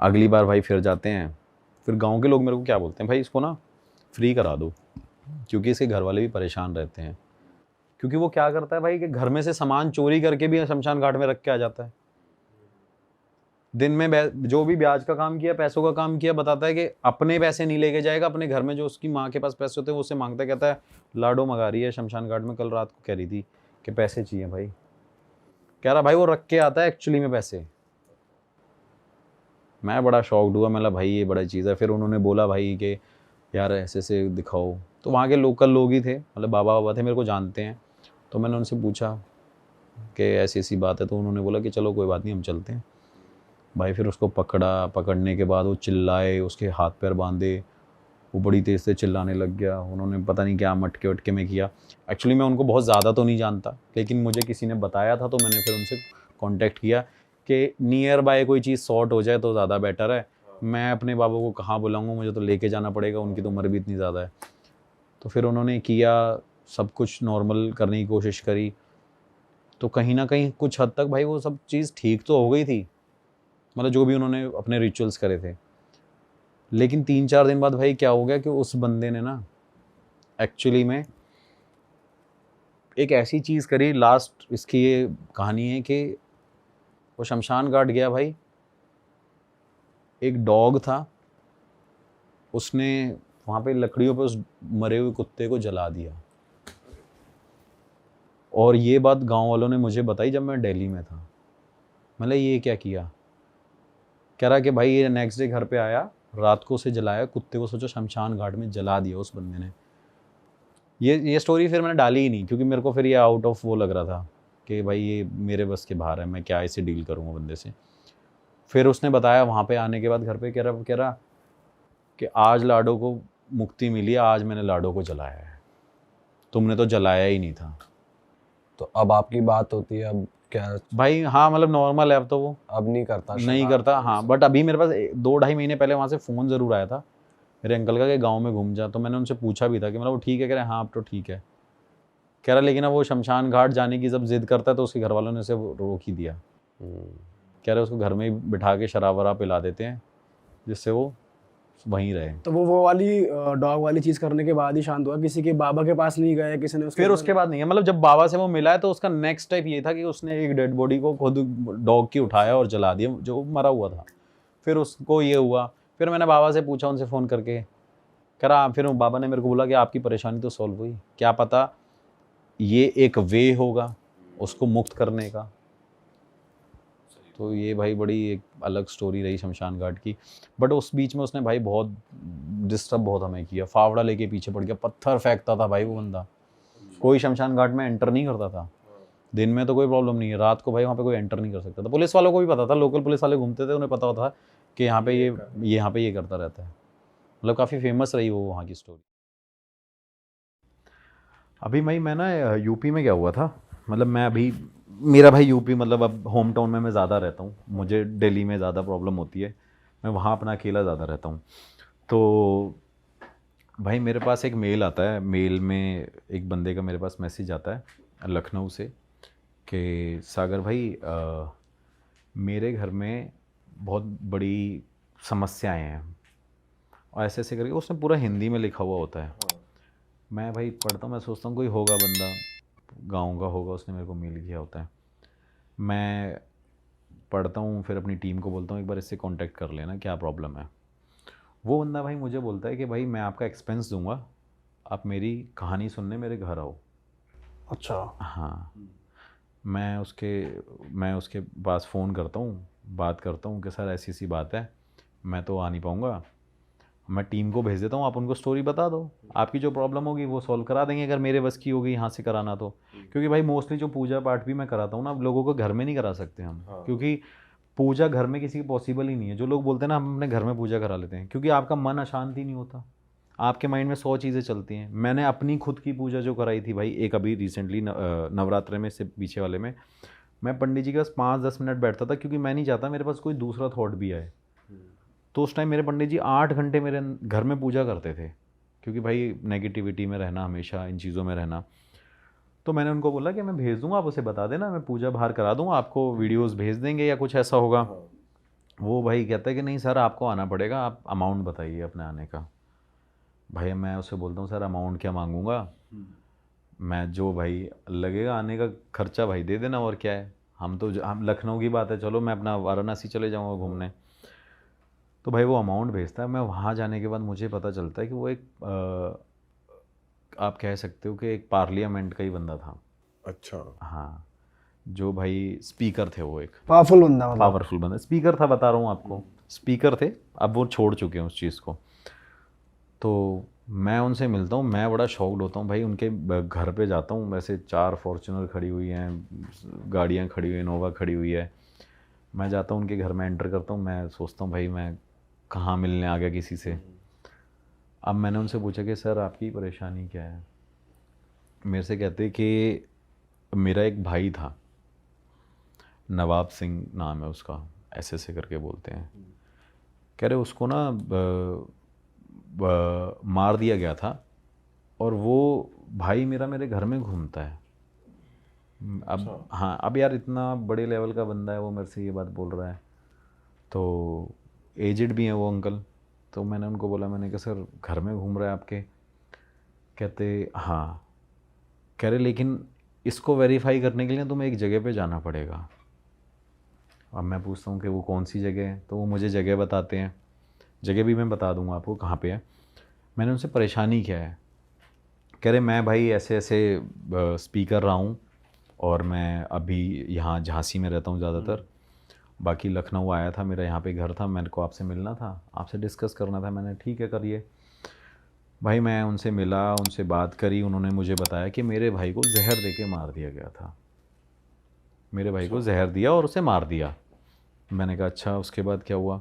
अगली बार भाई फिर जाते हैं, फिर गांव के लोग मेरे को क्या बोलते हैं, भाई इसको ना फ्री करा दो, क्योंकि इसके घर वाले भी परेशान रहते हैं। क्योंकि वो क्या करता है भाई कि घर में से सामान चोरी करके भी शमशान घाट में रख के आ जाता है। दिन में जो भी ब्याज का काम किया, पैसों का काम किया, बताता है कि अपने पैसे नहीं लेके जाएगा, अपने घर में जो उसकी माँ के पास पैसे होते हैं वो उससे मांगता है, कहता है लाडो मंगा रही है शमशान घाट में, कल रात को कह रही थी कि पैसे चाहिए भाई। कह रहा भाई वो रख के आता है एक्चुअली में पैसे। मैं बड़ा शॉक्ड हुआ, मैं भाई ये बड़ा चीज़ है। फिर उन्होंने बोला भाई कि यार ऐसे ऐसे दिखाओ, तो वहाँ के लोकल लोग ही थे, मतलब बाबा बाबा थे, मेरे को जानते हैं। तो मैंने उनसे पूछा कि ऐसी ऐसी बात है, तो उन्होंने बोला कि चलो कोई बात नहीं, हम चलते हैं भाई। फिर उसको पकड़ा, पकड़ने के बाद वो चिल्लाए, उसके हाथ पैर बांधे, वो बड़ी तेज़ से चिल्लाने लग गया। उन्होंने पता नहीं क्या मटके वटके में किया। एक्चुअली मैं उनको बहुत ज़्यादा तो नहीं जानता, लेकिन मुझे किसी ने बताया था, तो मैंने फिर उनसे कांटेक्ट किया कि नियर बाय कोई चीज़ सॉर्ट हो जाए तो ज़्यादा बेटर है। मैं अपने बाबू को कहाँ बुलाऊँगा, मुझे तो लेके जाना पड़ेगा, उनकी तो उम्र भी इतनी ज़्यादा है। तो फिर उन्होंने किया, सब कुछ नॉर्मल करने की कोशिश करी, तो कहीं ना कहीं कुछ हद तक भाई वो सब चीज़ ठीक तो हो गई थी, मतलब जो भी उन्होंने अपने रिचुअल्स करे थे। लेकिन 3-4 दिन बाद भाई क्या हो गया कि उस बंदे ने ना एक्चुअली में एक ऐसी चीज़ करी। लास्ट इसकी ये कहानी है कि वो शमशान घाट गया भाई, एक डॉग था, उसने वहाँ पे लकड़ियों पे उस मरे हुए कुत्ते को जला दिया। और ये बात गांव वालों ने मुझे बताई जब मैं दिल्ली में था। मतलब ये क्या किया, कह रहा कि भाई ये नेक्स्ट डे घर पे आया, रात को उसे जलाया, कुत्ते को सोचो शमशान घाट में जला दिया उस बंदे ने। ये स्टोरी फिर मैंने डाली ही नहीं, क्योंकि मेरे को फिर ये आउट ऑफ वो लग रहा था कि भाई ये मेरे बस के बाहर है, मैं क्या इसे डील करूँगा बंदे से। फिर उसने बताया वहाँ पे आने के बाद घर पे, कह रहा कि आज लाडो को मुक्ति मिली, आज मैंने लाडो को जलाया है, तुमने तो जलाया ही नहीं था। तो अब आपकी बात होती है, अब क्या भाई हाँ मतलब नॉर्मल है अब तो वो अब नहीं करता नहीं करता हाँ, बट अभी मेरे पास 2-2.5 महीने पहले वहाँ से फ़ोन ज़रूर आया था मेरे अंकल का कि गांव में घूम जा, तो मैंने उनसे पूछा भी था कि मतलब वो ठीक है, कह रहे हाँ अब तो ठीक है, कह रहा लेकिन अब वो शमशान घाट जाने की जब जिद करता है तो उसके घर वालों ने उसे रोक ही दिया, कह रहे उसको घर में ही बिठा के शराब वराब पिला देते हैं जिससे वो वहीं रहे। तो वो वाली डॉग वाली चीज करने के बाद ही शांत हुआ, किसी के बाबा के पास नहीं गया, किसी ने फिर उसके बाद नहीं है, मतलब जब बाबा से वो मिला है तो उसका नेक्स्ट स्टेप ये था कि उसने एक डेड बॉडी को खुद डॉग की उठाया और जला दिया जो मरा हुआ था। फिर उसको ये हुआ, फिर मैंने बाबा से पूछा उनसे फ़ोन करके, कह रहा फिर बाबा ने मेरे को बोला कि आपकी परेशानी तो सॉल्व हुई, क्या पता ये एक वे होगा उसको मुक्त करने का। तो ये भाई बड़ी एक अलग स्टोरी रही शमशान घाट की, बट उस बीच में उसने भाई बहुत डिस्टर्ब बहुत हमें किया, फावड़ा लेके पीछे पड़ गया, पत्थर फेंकता था भाई वो बंदा, कोई शमशान घाट में एंटर नहीं करता था। दिन में तो कोई प्रॉब्लम नहीं है, रात को भाई वहाँ पे कोई एंटर नहीं कर सकता था। पुलिस वालों को भी पता था, लोकल पुलिस वाले घूमते थे, उन्हें पता होता था कि यहाँ पे ये करता रहता है। मतलब काफ़ी फेमस रही वो वहाँ की स्टोरी। अभी मैं ना यूपी में क्या हुआ था, मतलब मैं अभी मेरा भाई यूपी मतलब अब होम टाउन में मैं ज़्यादा रहता हूँ, मुझे दिल्ली में ज़्यादा प्रॉब्लम होती है, मैं वहाँ अपना अकेला ज़्यादा रहता हूँ। तो भाई मेरे पास एक मेल आता है, मेल में एक बंदे का मेरे पास मैसेज आता है लखनऊ से कि सागर भाई मेरे घर में बहुत बड़ी समस्याएं हैं, और ऐसे ऐसे करके उसने पूरा हिंदी में लिखा हुआ होता है। मैं भाई पढ़ता हूँ, मैं सोचता हूँ कोई होगा बंदा गाँव का होगा, उसने मेरे को मेल किया होता है। मैं पढ़ता हूँ, फिर अपनी टीम को बोलता हूँ एक बार इससे कांटेक्ट कर लेना क्या प्रॉब्लम है। वो बंदा भाई मुझे बोलता है कि भाई मैं आपका एक्सपेंस दूंगा, आप मेरी कहानी सुनने मेरे घर आओ। अच्छा। हाँ, मैं उसके पास फ़ोन करता हूँ, बात करता हूँ कि सर ऐसी ऐसी बात है, मैं तो आ नहीं पाऊँगा, मैं टीम को भेज देता हूँ, आप उनको स्टोरी बता दो, आपकी जो प्रॉब्लम होगी वो सॉल्व करा देंगे अगर मेरे बस की होगी यहाँ से कराना तो। क्योंकि भाई मोस्टली जो पूजा पाठ भी मैं कराता हूँ ना, अब लोगों को घर में नहीं करा सकते हम, क्योंकि पूजा घर में किसी की पॉसिबल ही नहीं है। जो लोग बोलते हैं ना हम अपने घर में पूजा करा लेते हैं, क्योंकि आपका मन अशांत ही नहीं होता, आपके माइंड में 100 चीज़ें चलती हैं। मैंने अपनी खुद की पूजा जो कराई थी भाई, एक अभी रिसेंटली नवरात्रे में से पीछे वाले में, मैं पंडित जी के पास 5-10 मिनट बैठता था, क्योंकि मैं नहीं चाहता मेरे पास कोई दूसरा थॉट भी आए। तो उस टाइम मेरे पंडित जी 8 घंटे मेरे घर में पूजा करते थे, क्योंकि भाई नेगेटिविटी में रहना, हमेशा इन चीज़ों में रहना। तो मैंने उनको बोला कि मैं भेज दूंगा, आप उसे बता देना, मैं पूजा बाहर करा दूंगा, आपको वीडियोस भेज देंगे या कुछ ऐसा होगा। वो भाई कहता है कि नहीं सर आपको आना पड़ेगा, आप अमाउंट बताइए अपने आने का। भाई मैं उसे बोलता हूँ सर अमाउंट क्या मांगूंगा, मैं जो भाई लगेगा आने का खर्चा भाई दे देना, और क्या है, हम लखनऊ की बात है, चलो मैं अपना वाराणसी चले जाऊँगा घूमने। तो भाई वो अमाउंट भेजता है, मैं वहाँ जाने के बाद मुझे पता चलता है कि वो एक आप कह सकते हो कि एक पार्लियामेंट का ही बंदा था। अच्छा। हाँ, जो भाई स्पीकर थे, वो एक पावरफुल बंदा मतलब। पावरफुल बंदा स्पीकर था, बता रहा हूँ आपको, स्पीकर थे, अब वो छोड़ चुके हैं उस चीज़ को। तो मैं उनसे मिलता हूँ, मैं बड़ा शॉक्ड होता हूँ भाई, उनके घर पे जाता हूँ, वैसे 4 फॉर्च्यूनर खड़ी हुई हैं, गाड़ियाँ खड़ी हुई हैं, इनोवा खड़ी हुई है। मैं जाता हूँ उनके घर में, एंटर करता हूँ, मैं सोचता हूँ भाई मैं कहाँ मिलने आ गया किसी से। अब मैंने उनसे पूछा कि सर आपकी परेशानी क्या है। मेरे से कहते कि मेरा एक भाई था, नवाब सिंह नाम है उसका, ऐसे करके बोलते हैं, कह रहे उसको ना मार दिया गया था, और वो भाई मेरा मेरे घर में घूमता है। अब हाँ, अब यार इतना बड़े लेवल का बंदा है वो, मेरे से ये बात बोल रहा है, तो एजिड भी है वो अंकल। तो मैंने उनको बोला, मैंने कहा सर घर में घूम रहा है आपके, कहते हाँ, कह रहे लेकिन इसको वेरीफाई करने के लिए तुम्हें एक जगह पे जाना पड़ेगा। अब मैं पूछता हूँ कि वो कौन सी जगह है, तो वो मुझे जगह बताते हैं, जगह भी मैं बता दूँगा आपको कहाँ पे है। मैंने उनसे परेशानी क्या है, कह रहे मैं भाई ऐसे ऐसे स्पीकर रहा हूँ, और मैं अभी यहाँ झांसी में रहता हूँ ज़्यादातर, बाकी लखनऊ आया था, मेरा यहाँ पे घर था, मेरे को आपसे मिलना था, आपसे डिस्कस करना था। मैंने ठीक है करिए। भाई मैं उनसे मिला, उनसे बात करी, उन्होंने मुझे बताया कि मेरे भाई को जहर दे के मार दिया गया था, मेरे भाई को जहर दिया और उसे मार दिया। मैंने कहा अच्छा, उसके बाद क्या हुआ।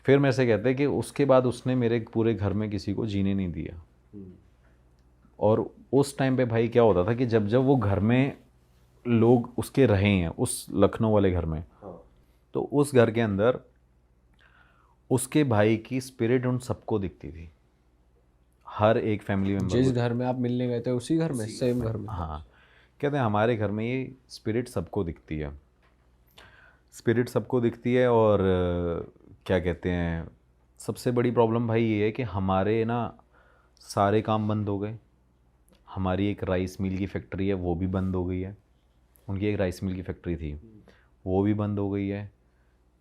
फिर मेरे से कहते हैं कि उसके बाद उसने मेरे पूरे घर में किसी को जीने नहीं दिया। और उस टाइम पे भाई क्या होता था कि जब जब वो घर में लोग उसके रहे हैं उस लखनऊ वाले घर में, तो उस घर के अंदर उसके भाई की स्पिरिट उन सबको दिखती थी, हर एक फैमिली मेम्बर जिस घर में आप मिलने गए थे उसी घर में, सेम घर में? हाँ, कहते हैं हमारे घर में ये स्पिरिट सबको दिखती है, स्पिरिट सबको दिखती है। और क्या कहते हैं, सबसे बड़ी प्रॉब्लम भाई ये है कि हमारे ना सारे काम बंद हो गए। हमारी एक राइस मिल की फैक्ट्री है, वो भी बंद हो गई है। उनकी एक राइस मिल की फैक्ट्री थी, वो भी बंद हो गई है।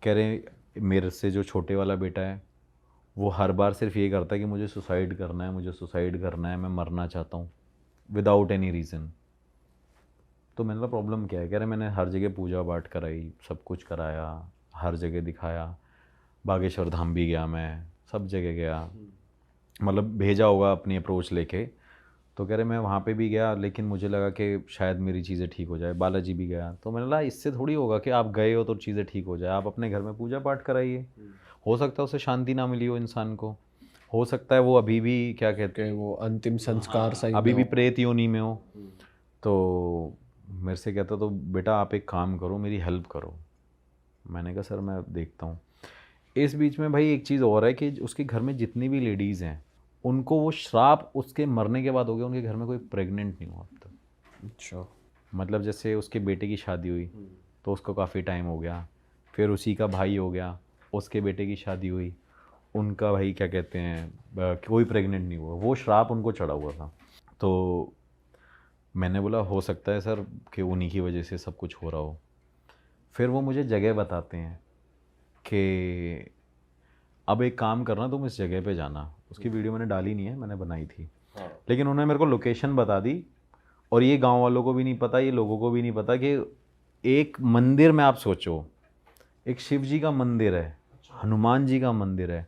कह रहे मेरे से जो छोटे वाला बेटा है वो हर बार सिर्फ ये करता है कि मुझे सुसाइड करना है, मुझे सुसाइड करना है, मैं मरना चाहता हूँ विदाउट एनी रीज़न। तो मैंने कहा प्रॉब्लम क्या है? कह रहे मैंने हर जगह पूजा पाठ कराई, सब कुछ कराया, हर जगह दिखाया, बागेश्वर धाम भी गया, मैं सब जगह गया, मतलब भेजा होगा अपनी अप्रोच लेके। तो कह रहे मैं वहाँ पे भी गया, लेकिन मुझे लगा कि शायद मेरी चीज़ें ठीक हो जाए। बालाजी भी गया, तो मैंने कहा इससे थोड़ी होगा कि आप गए हो तो चीज़ें ठीक हो जाए। आप अपने घर में पूजा पाठ कराइए, हो सकता है उसे शांति ना मिली हो इंसान को, हो सकता है वो अभी भी क्या कहते हैं, वो अंतिम संस्कार सही अभी ना भी हो। प्रेत योनि में हो। तो मेरे से कहता तो बेटा आप एक काम करो, मेरी हेल्प करो। मैंने कहा सर मैं देखता हूँ। इस बीच में भाई एक चीज़ और है कि उसके घर में जितनी भी लेडीज़ हैं उनको वो श्राप उसके मरने के बाद हो गया, उनके घर में कोई प्रेग्नेंट नहीं हुआ अब तक। अच्छा। मतलब जैसे उसके बेटे की शादी हुई तो उसको काफ़ी टाइम हो गया, फिर उसी का भाई हो गया, उसके बेटे की शादी हुई, उनका भाई क्या कहते हैं कोई प्रेग्नेंट नहीं हुआ, वो श्राप उनको चढ़ा हुआ था। तो मैंने बोला हो सकता है सर कि उन्हीं की वजह से सब कुछ हो रहा हो। फिर वो मुझे जगह बताते हैं कि अब एक काम करना, तुम इस जगह पे जाना। उसकी वीडियो मैंने डाली नहीं है, मैंने बनाई थी, लेकिन उन्होंने मेरे को लोकेशन बता दी। और ये गांव वालों को भी नहीं पता, ये लोगों को भी नहीं पता कि एक मंदिर में आप सोचो, एक शिव जी का मंदिर है, हनुमान जी का मंदिर है,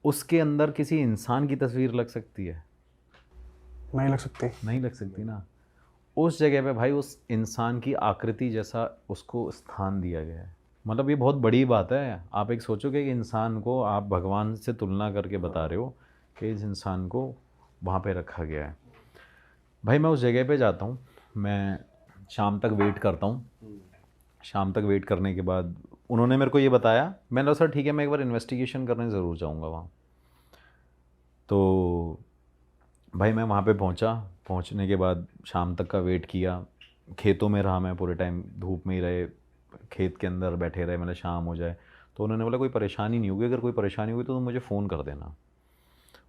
उसके अंदर किसी इंसान की तस्वीर लग सकती है? नहीं लग सकती। नहीं लग सकती ना। उस जगह पे भाई उस इंसान की आकृति जैसा उसको स्थान दिया गया है। मतलब ये बहुत बड़ी बात है। आप एक सोचो कि एक इंसान को आप भगवान से तुलना करके बता रहे हो कि इस इंसान को वहाँ पे रखा गया है। भाई मैं उस जगह पे जाता हूँ, मैं शाम तक वेट करता हूँ। शाम तक वेट करने के बाद उन्होंने मेरे को ये बताया, मैंने कहा सर ठीक है मैं एक बार इन्वेस्टिगेशन करने ज़रूर जाऊँगा वहाँ। तो भाई मैं वहाँ पे पहुँचा, पहुँचने के बाद शाम तक का वेट किया, खेतों में रहा मैं पूरे टाइम, धूप में ही रहे, खेत के अंदर बैठे रहे, मतलब शाम हो जाए। तो उन्होंने बोला कोई परेशानी नहीं होगी, अगर कोई परेशानी हुई तो तुम मुझे फ़ोन कर देना।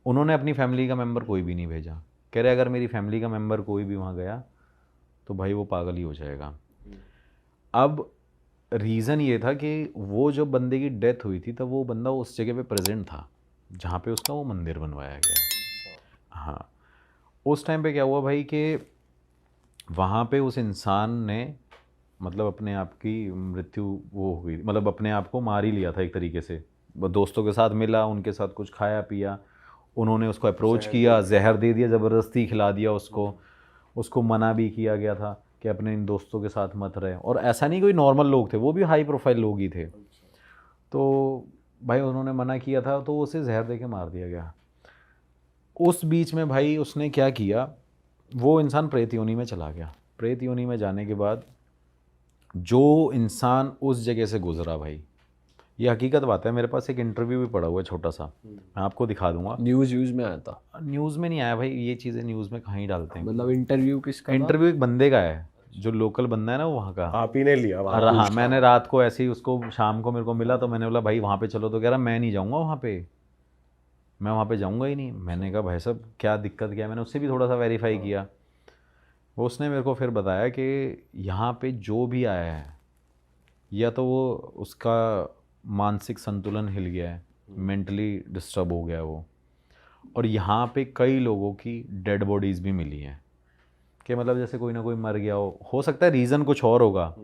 उन्होंने अपनी फैमिली का मेंबर कोई भी नहीं भेजा। कह रहे अगर मेरी फैमिली का मेंबर कोई भी वहाँ गया तो भाई वो पागल ही हो जाएगा। अब रीज़न ये था कि वो जो बंदे की डेथ हुई थी तब वो बंदा उस जगह पे प्रेजेंट था जहाँ पे उसका वो मंदिर बनवाया गया। हाँ, उस टाइम पे क्या हुआ भाई कि वहाँ पे उस इंसान ने मतलब अपने आप की मृत्यु वो हो गई, मतलब अपने आप को मार ही लिया था एक तरीके से। वो दोस्तों के साथ मिला, उनके साथ कुछ खाया पिया, उन्होंने उसको अप्रोच किया, जहर दे दिया, ज़बरदस्ती खिला दिया उसको। उसको मना भी किया गया था कि अपने इन दोस्तों के साथ मत रहे। और ऐसा नहीं कोई नॉर्मल लोग थे, वो भी हाई प्रोफाइल लोग ही थे। तो भाई उन्होंने मना किया था तो उसे जहर दे के मार दिया गया। उस बीच में भाई उसने क्या किया, वो इंसान प्रेत योनि में चला गया। प्रेत योनि में जाने के बाद जो इंसान उस जगह से गुजरा भाई, ये हकीकत बात है, मेरे पास एक इंटरव्यू भी पड़ा हुआ है छोटा सा, मैं आपको दिखा दूंगा। न्यूज़ में आया था? न्यूज़ में नहीं आया भाई, ये चीज़ें न्यूज़ में कहाँ ही डालते हैं। मतलब इंटरव्यू किसका था? इंटरव्यू एक बंदे का है जो लोकल बंदा है ना वो वहाँ का। आप ही ने लिया वहाँ? और हाँ, मैंने रात को ऐसे ही उसको, शाम को मेरे को मिला तो मैंने बोला भाई वहाँ पे चलो, तो कह रहा मैं नहीं जाऊँगा वहाँ पे, मैं वहाँ पे जाऊँगा ही नहीं। मैंने कहा भाई साहब क्या दिक्कत क्या है, मैंने उससे भी थोड़ा सा वेरीफाई किया। वो उसने मेरे को फिर बताया कि यहाँ पे जो भी आया है या तो वो उसका मानसिक संतुलन हिल गया है, मेंटली डिस्टर्ब हो गया है वो, और यहाँ पे कई लोगों की डेड बॉडीज़ भी मिली हैं कि मतलब जैसे कोई ना कोई मर गया हो सकता है रीज़न कुछ और होगा,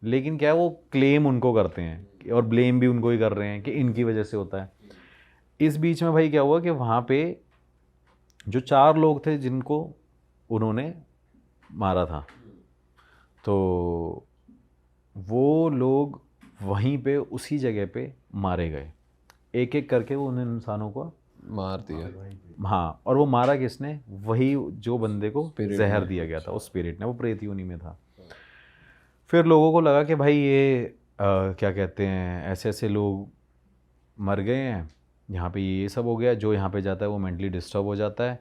लेकिन क्या है वो क्लेम उनको करते हैं और ब्लेम भी उनको ही कर रहे हैं कि इनकी वजह से होता है। इस बीच में भाई क्या हुआ कि वहाँ पे जो 4 लोग थे जिनको उन्होंने मारा था, तो वो लोग वहीं पे उसी जगह पे मारे गए, एक एक करके वो उन इंसानों को मार दिया। हाँ, और वो मारा किसने? वही जो बंदे को Spirit जहर ने। दिया गया था, उस स्पिरिट ने, वो प्रेत योनि में था। फिर लोगों को लगा कि भाई ये क्या कहते हैं, ऐसे ऐसे लोग मर गए हैं, यहाँ पे ये सब हो गया, जो यहाँ पे जाता है वो मेंटली डिस्टर्ब हो जाता है।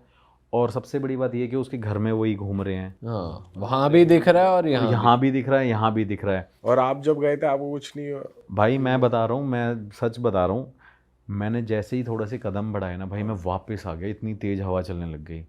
और सबसे बड़ी बात ये कि उसके घर में वही घूम रहे हैं, हाँ, वहाँ भी दिख रहा है और यहाँ भी दिख रहा है, यहाँ भी दिख रहा है। और आप जब गए थे आपको कुछ नहीं हुआ? भाई मैं बता रहा हूँ, मैं सच बता रहा हूँ, मैंने जैसे ही थोड़ा से कदम बढ़ाए ना भाई, मैं वापस आ गया, इतनी तेज़ हवा चलने लग गई।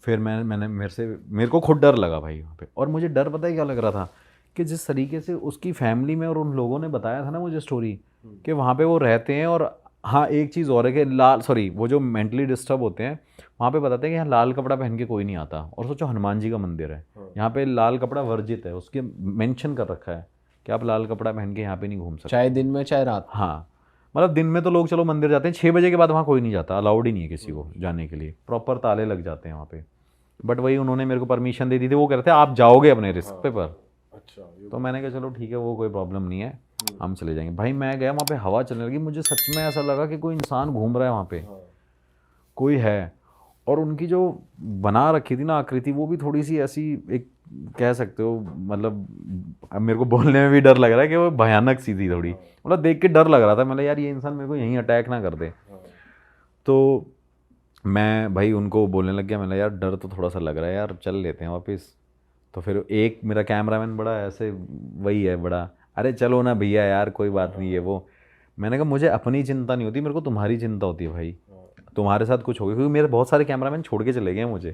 फिर मैंने मेरे को खुद डर लगा भाई वहाँ पे। और मुझे डर पता है क्या लग रहा था, कि जिस तरीके से उसकी फैमिली में और उन लोगों ने बताया था ना मुझे स्टोरी, कि वहाँ पे वो रहते हैं। और हाँ, एक चीज़ और है कि वो जो मेंटली डिस्टर्ब होते हैं वहाँ पे बताते हैं कि यहाँ लाल कपड़ा पहन के कोई नहीं आता। और सोचो हनुमान जी का मंदिर है, यहाँ पे लाल कपड़ा वर्जित है, उसके मेंशन कर रखा है कि आप लाल कपड़ा पहन के यहाँ पे नहीं घूम सकते, चाहे दिन में चाहे रात। हाँ, मतलब दिन में तो लोग चलो मंदिर जाते हैं, 6 बजे के बाद वहाँ कोई नहीं जाता, अलाउड ही नहीं है किसी को जाने के लिए, प्रॉपर ताले लग जाते हैं वहाँ पे। बट वही उन्होंने मेरे को परमिशन दे दी थी, वो कह रहे थे आप जाओगे अपने रिस्क पे पर। अच्छा, तो मैंने कहा चलो ठीक है, वो कोई प्रॉब्लम नहीं है, हम चले जाएंगे। भाई मैं गया वहाँ पे, हवा चलने लगी, मुझे सच में ऐसा लगा कि कोई इंसान घूम रहा है वहाँ पे, कोई है। और उनकी जो बना रखी थी ना आकृति, वो भी थोड़ी सी ऐसी, एक कह सकते हो, मतलब अब मेरे को बोलने में भी डर लग रहा है कि वो भयानक सी थी थोड़ी, मतलब देख के डर लग रहा था। मतलब यार ये इंसान मेरे को यहीं अटैक ना कर दे। तो मैं भाई उनको बोलने लग गया, मैंने यार डर तो थोड़ा सा लग रहा है यार, चल लेते हैं वापस। तो फिर एक मेरा कैमरामैन बड़ा ऐसे वही है बड़ा, अरे चलो ना भैया यार कोई बात नहीं है वो। मैंने कहा मुझे अपनी चिंता नहीं होती, मेरे को तुम्हारी चिंता होती है भाई, तुम्हारे साथ कुछ हो गया, क्योंकि मेरे बहुत सारे कैमरामैन छोड़ के चले गए मुझे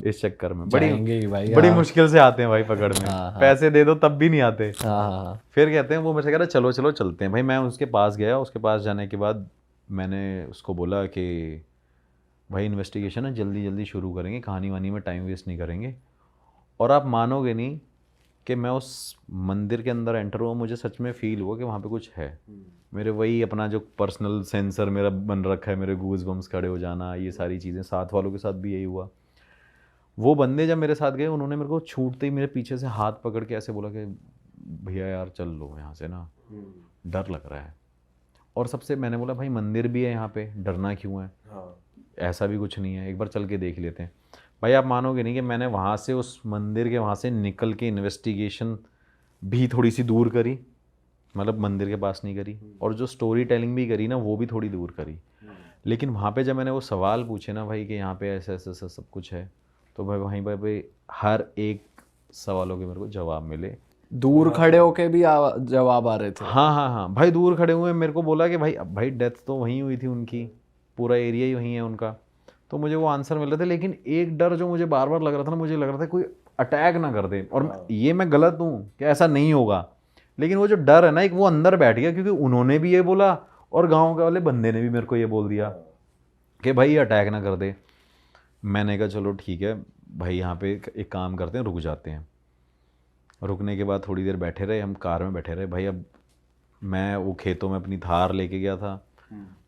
इस चक्कर में। बड़ी मुश्किल से आते हैं भाई पकड़ में, पैसे दे दो तब भी नहीं आते। फिर कहते हैं, वो मेरे से कह रहा चलो चलो चलते हैं। भाई मैं उसके पास गया, उसके पास जाने के बाद मैंने उसको बोला कि भाई इन्वेस्टिगेशन है, जल्दी जल्दी शुरू करेंगे, कहानी वानी में टाइम वेस्ट नहीं करेंगे। और आप मानोगे नहीं कि मैं उस मंदिर के अंदर एंटर हुआ, मुझे सच में फील हुआ कि वहाँ पे कुछ है। मेरे वही अपना जो पर्सनल सेंसर मेरा बन रखा है, मेरे गूज बम्स खड़े हो जाना, ये सारी चीज़ें, साथ वालों के साथ भी यही हुआ। वो बंदे जब मेरे साथ गए, उन्होंने मेरे को छूटते ही मेरे पीछे से हाथ पकड़ के ऐसे बोला कि भैया यार चल लो यहाँ से ना, डर लग रहा है। और सबसे मैंने बोला भाई मंदिर भी है यहाँ पे, डरना क्यों है, ऐसा भी कुछ नहीं है, एक बार चल के देख लेते हैं। भाई आप मानोगे नहीं कि मैंने वहाँ से, उस मंदिर के वहाँ से निकल के इन्वेस्टिगेशन भी थोड़ी सी दूर करी, मतलब मंदिर के पास नहीं करी, और जो स्टोरी टेलिंग भी करी ना वो भी थोड़ी दूर करी। लेकिन वहाँ पे जब मैंने वो सवाल पूछे ना भाई कि यहाँ पे ऐसा ऐसा ऐसा सब कुछ है, तो भाई वहीं पर हर एक सवालों के मेरे को जवाब मिले। दूर खड़े होके भी जवाब आ रहे थे? हाँ हाँ हाँ भाई, दूर खड़े हुए मेरे को बोला कि भाई डेथ तो वहीं हुई थी उनकी, पूरा एरिया ही वहीं है उनका, तो मुझे वो आंसर मिल रहे थे। लेकिन एक डर जो मुझे बार बार लग रहा था ना, मुझे लग रहा था कोई अटैक ना कर दे। और ये मैं गलत हूँ कि ऐसा नहीं होगा, लेकिन वो जो डर है ना एक, वो अंदर बैठ गया, क्योंकि उन्होंने भी ये बोला और गाँव के वाले बंदे ने भी मेरे को ये बोल दिया कि भाई अटैक ना कर दे। मैंने कहा चलो ठीक है भाई, यहाँ पे एक काम करते हैं, रुक जाते हैं। रुकने के बाद थोड़ी देर बैठे रहे, हम कार में बैठे रहे। भाई अब मैं वो खेतों में अपनी थार लेके गया था।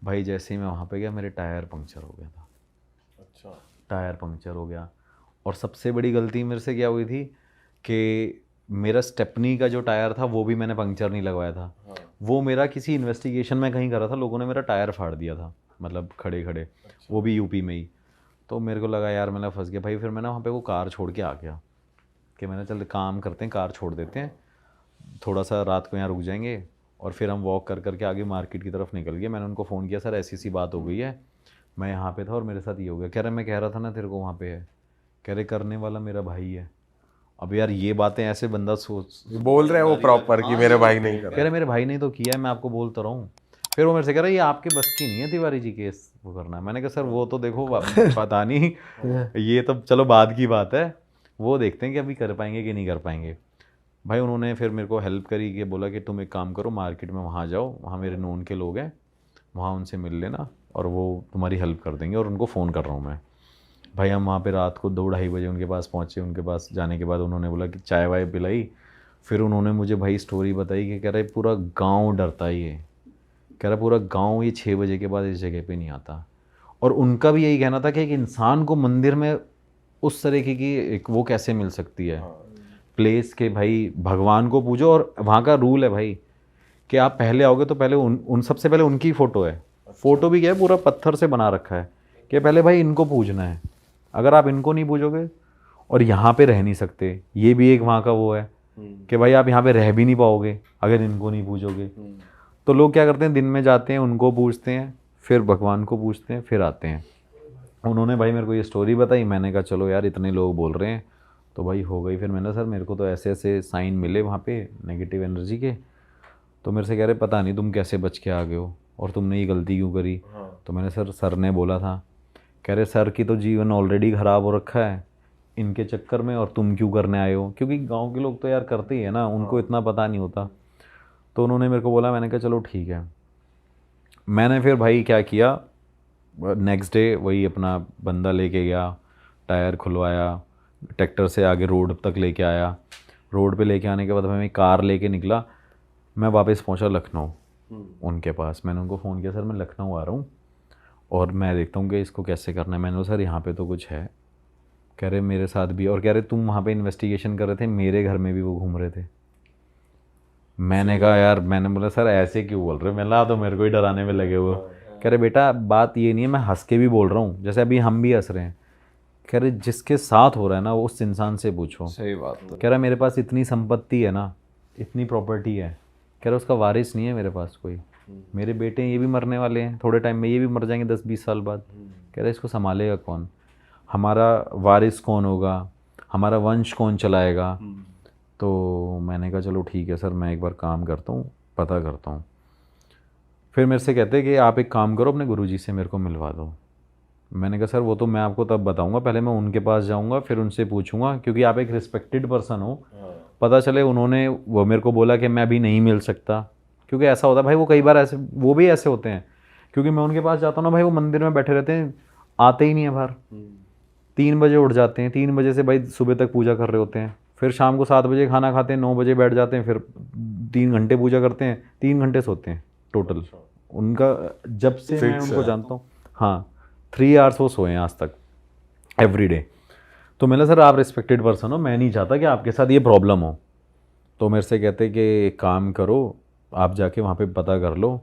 भाई जैसे ही मैं वहाँ पे गया, मेरे टायर पंक्चर हो गया था। अच्छा, टायर पंक्चर हो गया। और सबसे बड़ी गलती मेरे से क्या हुई थी कि मेरा स्टेपनी का जो टायर था वो भी मैंने पंक्चर नहीं लगवाया था। वो मेरा किसी इन्वेस्टिगेशन में कहीं करा था, लोगों ने मेरा टायर फाड़ दिया था, मतलब खड़े खड़े। वो भी यूपी में ही। तो मेरे को लगा यार मैं फंस गया भाई। फिर मैं ना वहाँ पे वो कार छोड़ के आ गया कि मैंने चल काम करते हैं, कार छोड़ देते हैं, थोड़ा सा रात को यहाँ रुक जाएंगे। और फिर हम वॉक कर करके आगे मार्केट की तरफ निकल गए। मैंने उनको फ़ोन किया, सर ऐसी सी बात हो गई है, मैं यहाँ पे था और मेरे साथ ये हो गया। कह रहे मैं कह रहा था ना तेरे को वहाँ पे है। कह रहे करने वाला मेरा भाई है। अब यार ये बातें ऐसे बंदा सोच बोल रहे हैं वो प्रॉपर कि मेरे भाई नहीं कर कह रहे मेरे भाई ने तो किया है, मैं आपको बोलता रहा हूँ। फिर वो मेरे से कह रहा है ये आपके बस की नहीं है तिवारी जी केस वो करना। मैंने कहा सर वो तो देखो पता नहीं, ये तो चलो बाद की बात है, वो देखते हैं कि अभी कर पाएंगे कि नहीं कर पाएंगे। भाई उन्होंने फिर मेरे को हेल्प करी कि बोला कि तुम एक काम करो, मार्केट में वहाँ जाओ, वहाँ मेरे नोन के लोग हैं, वहाँ उनसे मिल लेना और वो तुम्हारी हेल्प कर देंगे। और उनको फ़ोन कर रहा हूँ मैं। भाई हम वहाँ पे रात को 2-2:30 बजे उनके पास पहुँचे। उनके पास जाने के बाद उन्होंने बोला कि चाय वाय पिलाई। फिर उन्होंने मुझे भाई स्टोरी बताई कि कह रहे पूरा गाँव डरता ही है, कह रहा पूरा गाँव ये 6 बजे के बाद इस जगह पर नहीं आता। और उनका भी यही कहना था कि एक इंसान को मंदिर में उस तरीके की एक वो कैसे मिल सकती है प्लेस के, भाई भगवान को पूजो। और वहाँ का रूल है भाई कि आप पहले आओगे तो पहले उन सबसे पहले उनकी फ़ोटो है। फ़ोटो भी क्या है, पूरा पत्थर से बना रखा है कि पहले भाई इनको पूजना है। अगर आप इनको नहीं पूजोगे और यहाँ पे रह नहीं सकते, ये भी एक वहाँ का वो है। कि भाई आप यहाँ पे रह भी नहीं पाओगे अगर इनको नहीं पूछोगे। तो लोग क्या करते हैं, दिन में जाते हैं, उनको पूछते हैं, फिर भगवान को पूछते हैं, फिर आते हैं। उन्होंने भाई मेरे को ये स्टोरी बताई, मैंने कहा चलो यार इतने लोग बोल रहे हैं तो भाई हो गई। फिर मैंने सर मेरे को तो ऐसे ऐसे साइन मिले वहाँ पे नेगेटिव एनर्जी के, तो मेरे से कह रहे पता नहीं तुम कैसे बच के आ गए हो और तुमने ये गलती क्यों करी। तो मैंने सर ने बोला था, कह रहे सर की तो जीवन ऑलरेडी ख़राब हो रखा है इनके चक्कर में, और तुम क्यों करने आए हो, क्योंकि गांव के लोग तो यार करते ही है ना, उनको इतना पता नहीं होता। तो उन्होंने मेरे को बोला, मैंने कहा चलो ठीक है। मैंने फिर भाई क्या किया, नेक्स्ट डे वही अपना बंदा लेके गया, टायर खुलवाया, ट्रैक्टर से आगे रोड तक लेके आया। रोड पे लेके आने के बाद मैं कार लेके निकला, मैं वापस पहुंचा लखनऊ उनके पास। मैंने उनको फ़ोन किया, सर मैं लखनऊ आ रहा हूँ और मैं देखता हूँ कि इसको कैसे करना है। मैंने कहा सर यहाँ पे तो कुछ है। कह रहे मेरे साथ भी, और कह रहे तुम वहाँ पे इन्वेस्टिगेशन कर रहे थे, मेरे घर में भी वो घूम रहे थे। मैंने कहा यार, मैंने बोला सर ऐसे क्यों बोल रहे हो, मैं तो मेरे को ही डराने में लगे हुए। कह रहे बेटा बात ये नहीं है, मैं हंस के भी बोल रहा हूँ, जैसे अभी हम भी हंस रहे हैं। कह रहे जिसके साथ हो रहा है ना वो उस इंसान से पूछो। सही बात है। कह रहा मेरे पास इतनी संपत्ति है ना, इतनी प्रॉपर्टी है, कह रहा उसका वारिस नहीं है मेरे पास कोई। मेरे बेटे ये भी मरने वाले हैं, थोड़े टाइम में ये भी मर जाएंगे 10-20 साल बाद। कह रहा इसको संभालेगा कौन, हमारा वारिस कौन होगा, हमारा वंश कौन चलाएगा। तो मैंने कहा चलो ठीक है सर, मैं एक बार काम करता हूँ, पता करता हूँ। फिर मेरे से कहते कि आप एक काम करो, अपने गुरुजी से मेरे को मिलवा दो। मैंने कहा सर वो तो मैं आपको तब बताऊंगा, पहले मैं उनके पास जाऊंगा, फिर उनसे पूछूंगा, क्योंकि आप एक रिस्पेक्टेड पर्सन हो। पता चले उन्होंने वो मेरे को बोला कि मैं अभी नहीं मिल सकता, क्योंकि ऐसा होता है भाई, वो कई बार ऐसे, वो भी ऐसे होते हैं। क्योंकि मैं उनके पास जाता हूँ ना भाई, वो मंदिर में बैठे रहते हैं, आते ही नहीं है बाहर। 3 बजे उठ जाते हैं, 3 बजे से भाई सुबह तक पूजा कर रहे होते हैं, फिर शाम को 7 बजे खाना खाते हैं, 9 बजे बैठ जाते हैं, फिर 3 घंटे पूजा करते हैं, 3 घंटे सोते हैं टोटल उनका, जब से मैं उनको जानता हूँ। हाँ 3 आवर्स वो सोए हैं आज तक एवरी डे। तो मैंने सर आप रिस्पेक्टेड पर्सन हो, मैं नहीं चाहता कि आपके साथ ये प्रॉब्लम हो। तो मेरे से कहते कि एक काम करो, आप जाके वहाँ पे पता कर लो।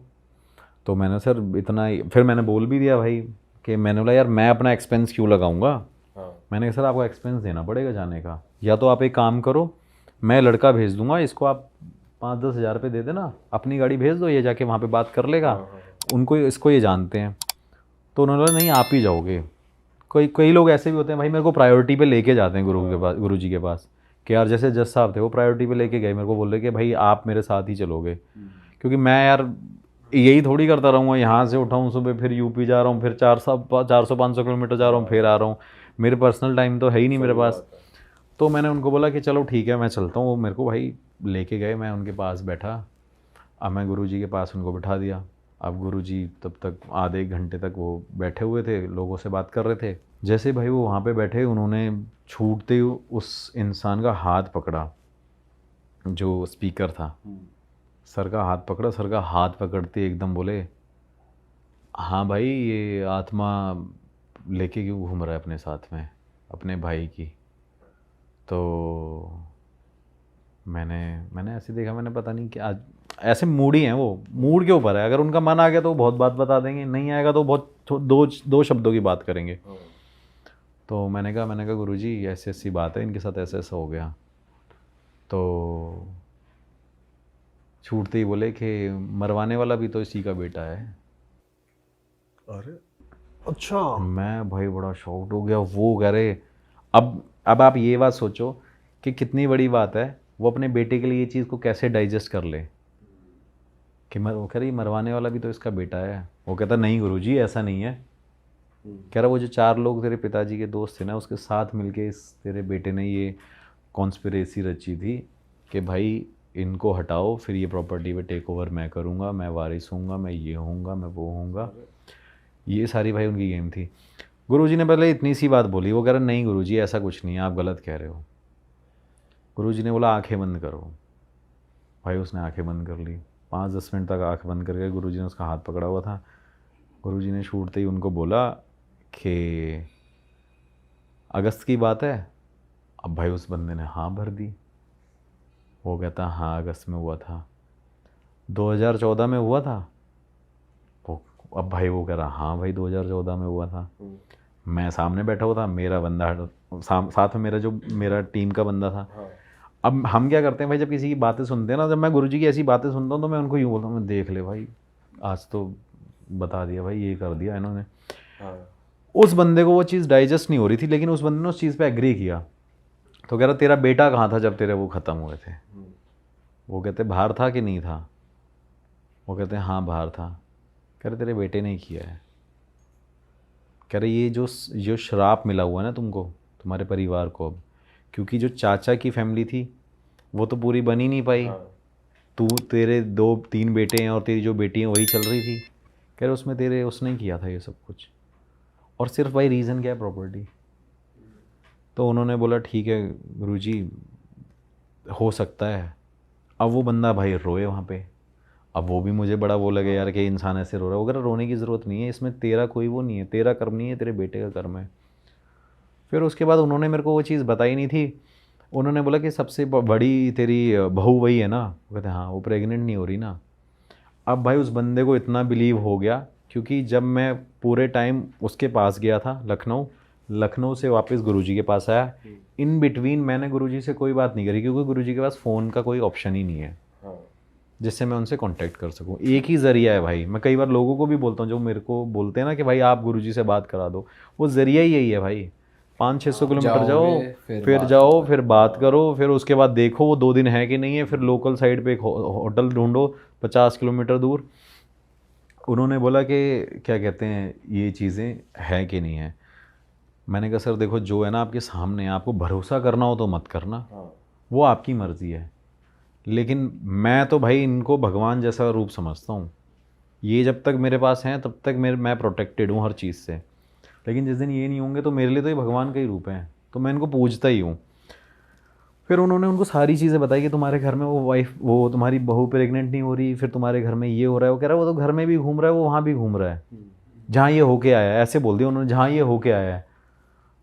तो मैंने सर इतना ही, फिर मैंने बोल भी दिया भाई कि मैंने बोला यार मैं अपना एक्सपेंस क्यों लगाऊंगा। मैंने कहा सर आपको एक्सपेंस देना पड़ेगा जाने का, या तो आप एक काम करो, मैं लड़का भेज दूंगा, इसको आप 5-10 हज़ार रुपये दे देना, अपनी गाड़ी भेज दो, ये जाके वहाँ पे बात कर लेगा, उनको इसको ये जानते हैं। तो उन्होंने बोला नहीं आप ही जाओगे। कई लोग ऐसे भी होते हैं भाई, मेरे को प्रायोरिटी पे लेके जाते हैं गुरु जी के पास, कि यार जैसे जज साहब थे वो प्रायोरिटी पे लेके गए, मेरे को बोल रहे कि भाई आप मेरे साथ ही चलोगे। क्योंकि मैं यार यही थोड़ी करता रहूँगा, यहाँ से उठाऊँ सुबह, फिर यूपी जा रहा हूँ, फिर 400-500 किलोमीटर जा रहा हूँ, फिर आ रहा हूँ, मेरे पर्सनल टाइम तो है ही नहीं मेरे पास। तो मैंने उनको बोला कि चलो ठीक है मैं चलता हूँ। वो मेरे को भाई लेके गए, मैं उनके पास बैठा, अब मैं गुरुजी के पास उनको बिठा दिया। अब गुरुजी तब तक आधे 1 घंटे तक वो बैठे हुए थे, लोगों से बात कर रहे थे। जैसे भाई वो वहाँ पे बैठे, उन्होंने छूटते ही उस इंसान का हाथ पकड़ा, जो स्पीकर था, सर का हाथ पकड़ा। सर का हाथ पकड़ते एकदम बोले, हाँ भाई ये आत्मा लेके क्यों घूम रहा है अपने साथ में, अपने भाई की। तो मैंने ऐसे देखा, मैंने पता नहीं क्या, ऐसे मूड ही हैं वो, मूड के ऊपर है। अगर उनका मन आ गया तो बहुत बात बता देंगे, नहीं आएगा तो बहुत दो शब्दों की बात करेंगे। तो मैंने कहा गुरुजी ऐसी ऐसी बात है, इनके साथ ऐसा ऐसा हो गया। तो छूटते ही बोले कि मरवाने वाला भी तो इसी का बेटा है। अरे अच्छा। मैं भाई बड़ा शॉक्ड हो गया। वो कह रहे, अब आप ये बात सोचो कि कितनी बड़ी बात है, वो अपने बेटे के लिए ये चीज़ को कैसे डाइजेस्ट कर ले कि वो कह रही मरवाने वाला भी तो इसका बेटा है। वो कहता नहीं गुरुजी ऐसा नहीं है। कह रहा वो जो 4 लोग तेरे पिताजी के दोस्त थे ना, उसके साथ मिलके इस तेरे बेटे ने ये कॉन्स्पिरेसी रची थी कि भाई इनको हटाओ, फिर ये प्रॉपर्टी पे टेक ओवर मैं करूँगा, मैं वारिस हूँगा, मैं ये होऊंगा, मैं वो होऊंगा। ये सारी भाई उनकी गेम थी। गुरुजी ने पहले इतनी सी बात बोली, वो कह रहा नहीं गुरुजी ऐसा कुछ नहीं है, आप गलत कह रहे हो। गुरुजी ने बोला आंखें बंद करो। भाई उसने आंखें बंद कर ली, 5-10 मिनट तक आंख बंद करके गुरुजी ने उसका हाथ पकड़ा हुआ था। गुरुजी ने छूटते ही उनको बोला कि अगस्त की बात है। अब भाई उस बंदे ने हाँ भर दी। वो कहता हाँ अगस्त में हुआ था, 2014 में हुआ था। अब भाई वो कह रहा हाँ भाई 2014 में हुआ था। मैं सामने बैठा हुआ था, मेरा बंदा साथ में मेरा टीम का बंदा था। अब हम क्या करते हैं भाई, जब किसी की बातें सुनते हैं ना, जब मैं गुरुजी की ऐसी बातें सुनता हूँ तो मैं उनको यूँ बोलता हूँ, देख ले भाई आज तो बता दिया भाई, ये कर दिया इन्होंने। उस बंदे को वो चीज़ डाइजेस्ट नहीं हो रही थी, लेकिन उस बंदे ने उस चीज़ पे एग्री किया। तो कह रहा तेरा बेटा कहाँ था जब तेरे वो ख़त्म हुए थे? वो कहते बाहर था कि नहीं था? वो कहते हैं हाँ बाहर था। कह रहे तेरे बेटे ने ही किया है। कह रहे ये जो श्राप मिला हुआ है ना तुमको, तुम्हारे परिवार को, अब क्योंकि जो चाचा की फैमिली थी वो तो पूरी बन ही नहीं पाई। तू तेरे 2-3 बेटे हैं और तेरी जो बेटी है वही चल रही थी। कह रहे उसमें तेरे उसने ही किया था ये सब कुछ। और सिर्फ भाई रीज़न क्या है? प्रॉपर्टी। तो उन्होंने बोला ठीक है गुरुजी हो सकता है। अब वो बंदा भाई रोए वहाँ पे। अब वो भी मुझे बड़ा वो लगे यार कि इंसान ऐसे रो रहा है। वगैरह रोने की ज़रूरत नहीं है, इसमें तेरा कोई वो नहीं है, तेरा कर्म नहीं है, तेरे बेटे का कर्म है। फिर उसके बाद उन्होंने मेरे को वो चीज़ बताई नहीं थी। उन्होंने बोला कि सबसे बड़ी तेरी बहू वही है ना? वो कहते हाँ, वो प्रेग्नेंट नहीं हो रही ना। अब भाई उस बंदे को इतना बिलीव हो गया, क्योंकि जब मैं पूरे टाइम उसके पास गया था लखनऊ से वापस गुरुजी के पास आया, इन बिटवीन मैंने गुरुजी से कोई बात नहीं करी, क्योंकि गुरुजी के पास फ़ोन का कोई ऑप्शन ही नहीं है जिससे मैं उनसे कांटेक्ट कर सकूं। एक ही ज़रिया है भाई। मैं कई बार लोगों को भी बोलता हूँ जो मेरे को बोलते हैं ना कि भाई आप गुरुजी से बात करा दो, वो ज़रिया ही यही है भाई। 500-600 किलोमीटर जाओ, फिर बात करो, फिर उसके बाद देखो वो 2 दिन है कि नहीं है, फिर लोकल साइड पे एक होटल ढूंढो 50 किलोमीटर दूर। उन्होंने बोला कि क्या कहते हैं ये चीज़ें है कि नहीं है। मैंने कहा सर देखो जो है ना आपके सामने है, आपको भरोसा करना हो तो मत करना, वो आपकी मर्ज़ी है। लेकिन मैं तो भाई इनको भगवान जैसा रूप समझता हूँ। ये जब तक मेरे पास हैं तब तक मैं प्रोटेक्टेड हूँ हर चीज़ से। लेकिन जिस दिन ये नहीं होंगे तो मेरे लिए तो ये भगवान का ही रूप है, तो मैं इनको पूजता ही हूँ। फिर उन्होंने उनको सारी चीज़ें बताई कि तुम्हारे घर में वो तुम्हारी बहू प्रेग्नेंट नहीं हो रही, फिर तुम्हारे घर में ये हो रहा है। वो कह रहा है वो तो घर में भी घूम रहा है, वो वहाँ भी घूम रहा है जहाँ ये होके आया है। ऐसे बोल दिया उन्होंने, जहाँ ये होके आया है।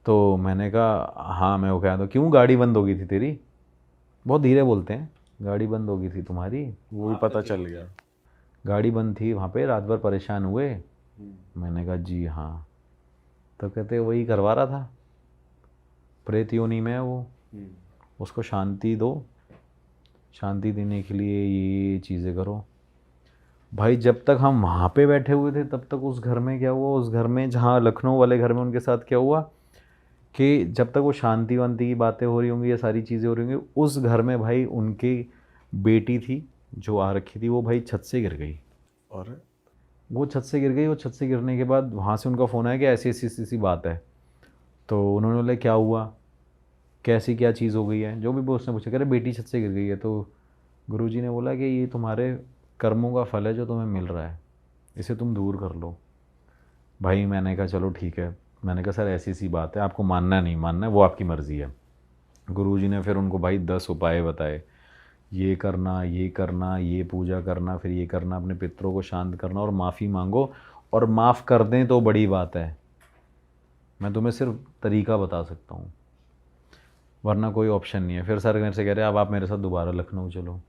तो मैंने कहा हाँ मैं होके आया। तो क्यों गाड़ी बंद हो गई थी तेरी? बहुत धीरे बोलते हैं। गाड़ी बंद हो गई थी तुम्हारी? वो भी पता चल गया। गाड़ी बंद थी वहाँ पे, रात भर परेशान हुए? मैंने कहा जी हाँ। तो कहते वही करवा रहा था, प्रेत योनि में है वो, उसको शांति दो, शांति देने के लिए ये चीज़ें करो। भाई जब तक हम वहाँ पे बैठे हुए थे तब तक उस घर में क्या हुआ, उस घर में जहाँ लखनऊ वाले घर में उनके साथ क्या हुआ कि जब तक वो शांति वांति की बातें हो रही होंगी, ये सारी चीज़ें हो रही होंगी, उस घर में भाई उनकी बेटी थी जो आ रखी थी, वो भाई छत से गिर गई। और वो छत से गिर गई। वो छत से गिरने के बाद वहाँ से उनका फ़ोन आया कि ऐसी ऐसी ऐसी बात है। तो उन्होंने बोला क्या हुआ, कैसी क्या चीज़ हो गई है, जो भी वो उसने पूछा। कह रहे बेटी छत से गिर गई है। तो गुरुजी ने बोला कि ये तुम्हारे कर्मों का फल है जो तुम्हें मिल रहा है, इसे तुम दूर कर लो। भाई मैंने कहा चलो ठीक है। मैंने कहा सर ऐसी ऐसी बात है, आपको मानना नहीं मानना है वो आपकी मर्ज़ी है। गुरुजी ने फिर उनको भाई 10 उपाय बताए, ये करना, ये करना, ये पूजा करना, फिर ये करना, अपने पितरों को शांत करना और माफ़ी मांगो, और माफ़ कर दें तो बड़ी बात है। मैं तुम्हें सिर्फ तरीका बता सकता हूँ, वरना कोई ऑप्शन नहीं है। फिर सर मेरे से कह रहे अब आप मेरे साथ दोबारा लखनऊ चलो।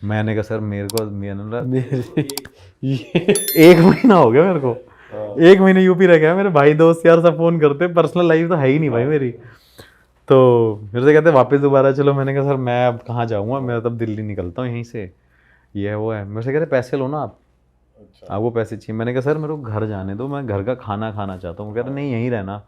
मैंने कहा सर मेरे को ये 1 महीना हो गया मेरे को, 1 महीने यूपी रह गया। मेरे भाई दोस्त यार सब फ़ोन करते, पर्सनल लाइफ तो है ही नहीं भाई मेरी। तो मेरे से कहते वापस दोबारा चलो। मैंने कहा सर मैं अब कहाँ जाऊँगा, मैं तब दिल्ली निकलता हूँ यहीं से, ये है वो है। मेरे से कहते पैसे लो ना आप, आपको पैसे चाहिए। मैंने कहा सर मेरे को घर जाने दो, मैं घर का खाना खाना चाहता हूँ। कह रहे नहीं यहीं रहना।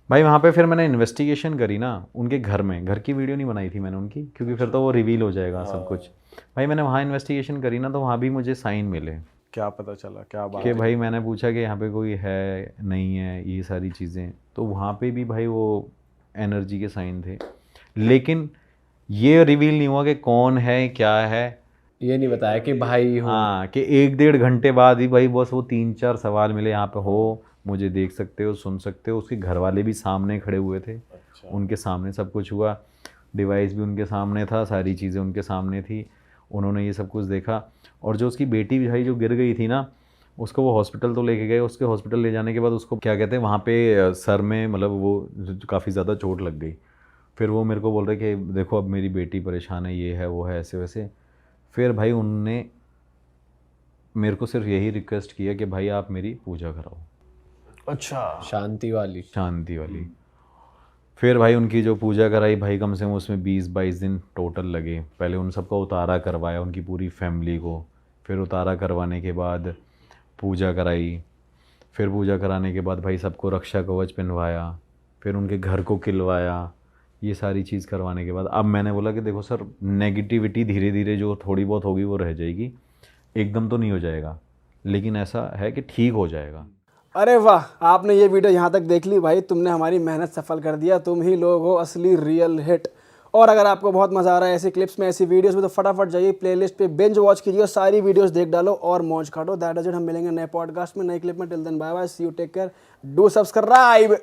भाई वहाँ पे फिर मैंने इन्वेस्टिगेशन करी ना उनके घर में, घर की वीडियो नहीं बनाई थी मैंने उनकी, क्योंकि फिर तो वो रिवील हो जाएगा सब कुछ। भाई मैंने वहाँ इन्वेस्टिगेशन करी ना, तो वहाँ भी मुझे साइन मिले। क्या पता चला, क्या बात कि भाई मैंने पूछा कि यहाँ पे कोई है नहीं है, ये सारी चीज़ें, तो वहाँ पे भी भाई वो एनर्जी के साइन थे। लेकिन ये रिवील नहीं हुआ कि कौन है क्या है, ये नहीं बताया कि भाई हो। हाँ कि 1-1.5 घंटे बाद ही भाई बस वो 3-4 सवाल मिले, यहाँ पे हो, मुझे देख सकते हो, सुन सकते हो। उसके घर वाले भी सामने खड़े हुए थे, उनके सामने सब कुछ हुआ। डिवाइस भी उनके सामने था, सारी चीज़ें उनके सामने थी, उन्होंने ये सब कुछ देखा। और जो उसकी बेटी भाई जो गिर गई थी ना, उसको वो हॉस्पिटल तो लेके गए। उसके हॉस्पिटल ले जाने के बाद उसको क्या कहते हैं वहाँ पे सर में मतलब वो काफ़ी ज़्यादा चोट लग गई। फिर वो मेरे को बोल रहे कि देखो अब मेरी बेटी परेशान है, ये है वो है, ऐसे वैसे। फिर भाई उनने मेरे को सिर्फ यही रिक्वेस्ट किया कि भाई आप मेरी पूजा कराओ, अच्छा शांति वाली। शांति वाली। फिर भाई उनकी जो पूजा कराई भाई, कम से कम उसमें 20-22 दिन टोटल लगे। पहले उन सबका उतारा करवाया, उनकी पूरी फैमिली को। फिर उतारा करवाने के बाद पूजा कराई। फिर पूजा कराने के बाद भाई सबको रक्षा कवच पहनवाया। फिर उनके घर को खिलवाया। ये सारी चीज़ करवाने के बाद अब मैंने बोला कि देखो सर, नेगेटिविटी धीरे धीरे जो थोड़ी बहुत होगी वो रह जाएगी, एकदम तो नहीं हो जाएगा, लेकिन ऐसा है कि ठीक हो जाएगा। अरे वाह, आपने ये वीडियो यहाँ तक देख ली भाई, तुमने हमारी मेहनत सफल कर दिया। तुम ही लोग हो असली रियल हिट। और अगर आपको बहुत मज़ा आ रहा है ऐसी क्लिप्स में, ऐसी वीडियोस में, तो फटाफट जाइए प्लेलिस्ट पे, बिंज वॉच कीजिए, सारी वीडियोस देख डालो और मौज काटो। That is it. हम मिलेंगे नए पॉडकास्ट में, नए क्लिप में। Till then bye bye, see you, take care, do subscribe.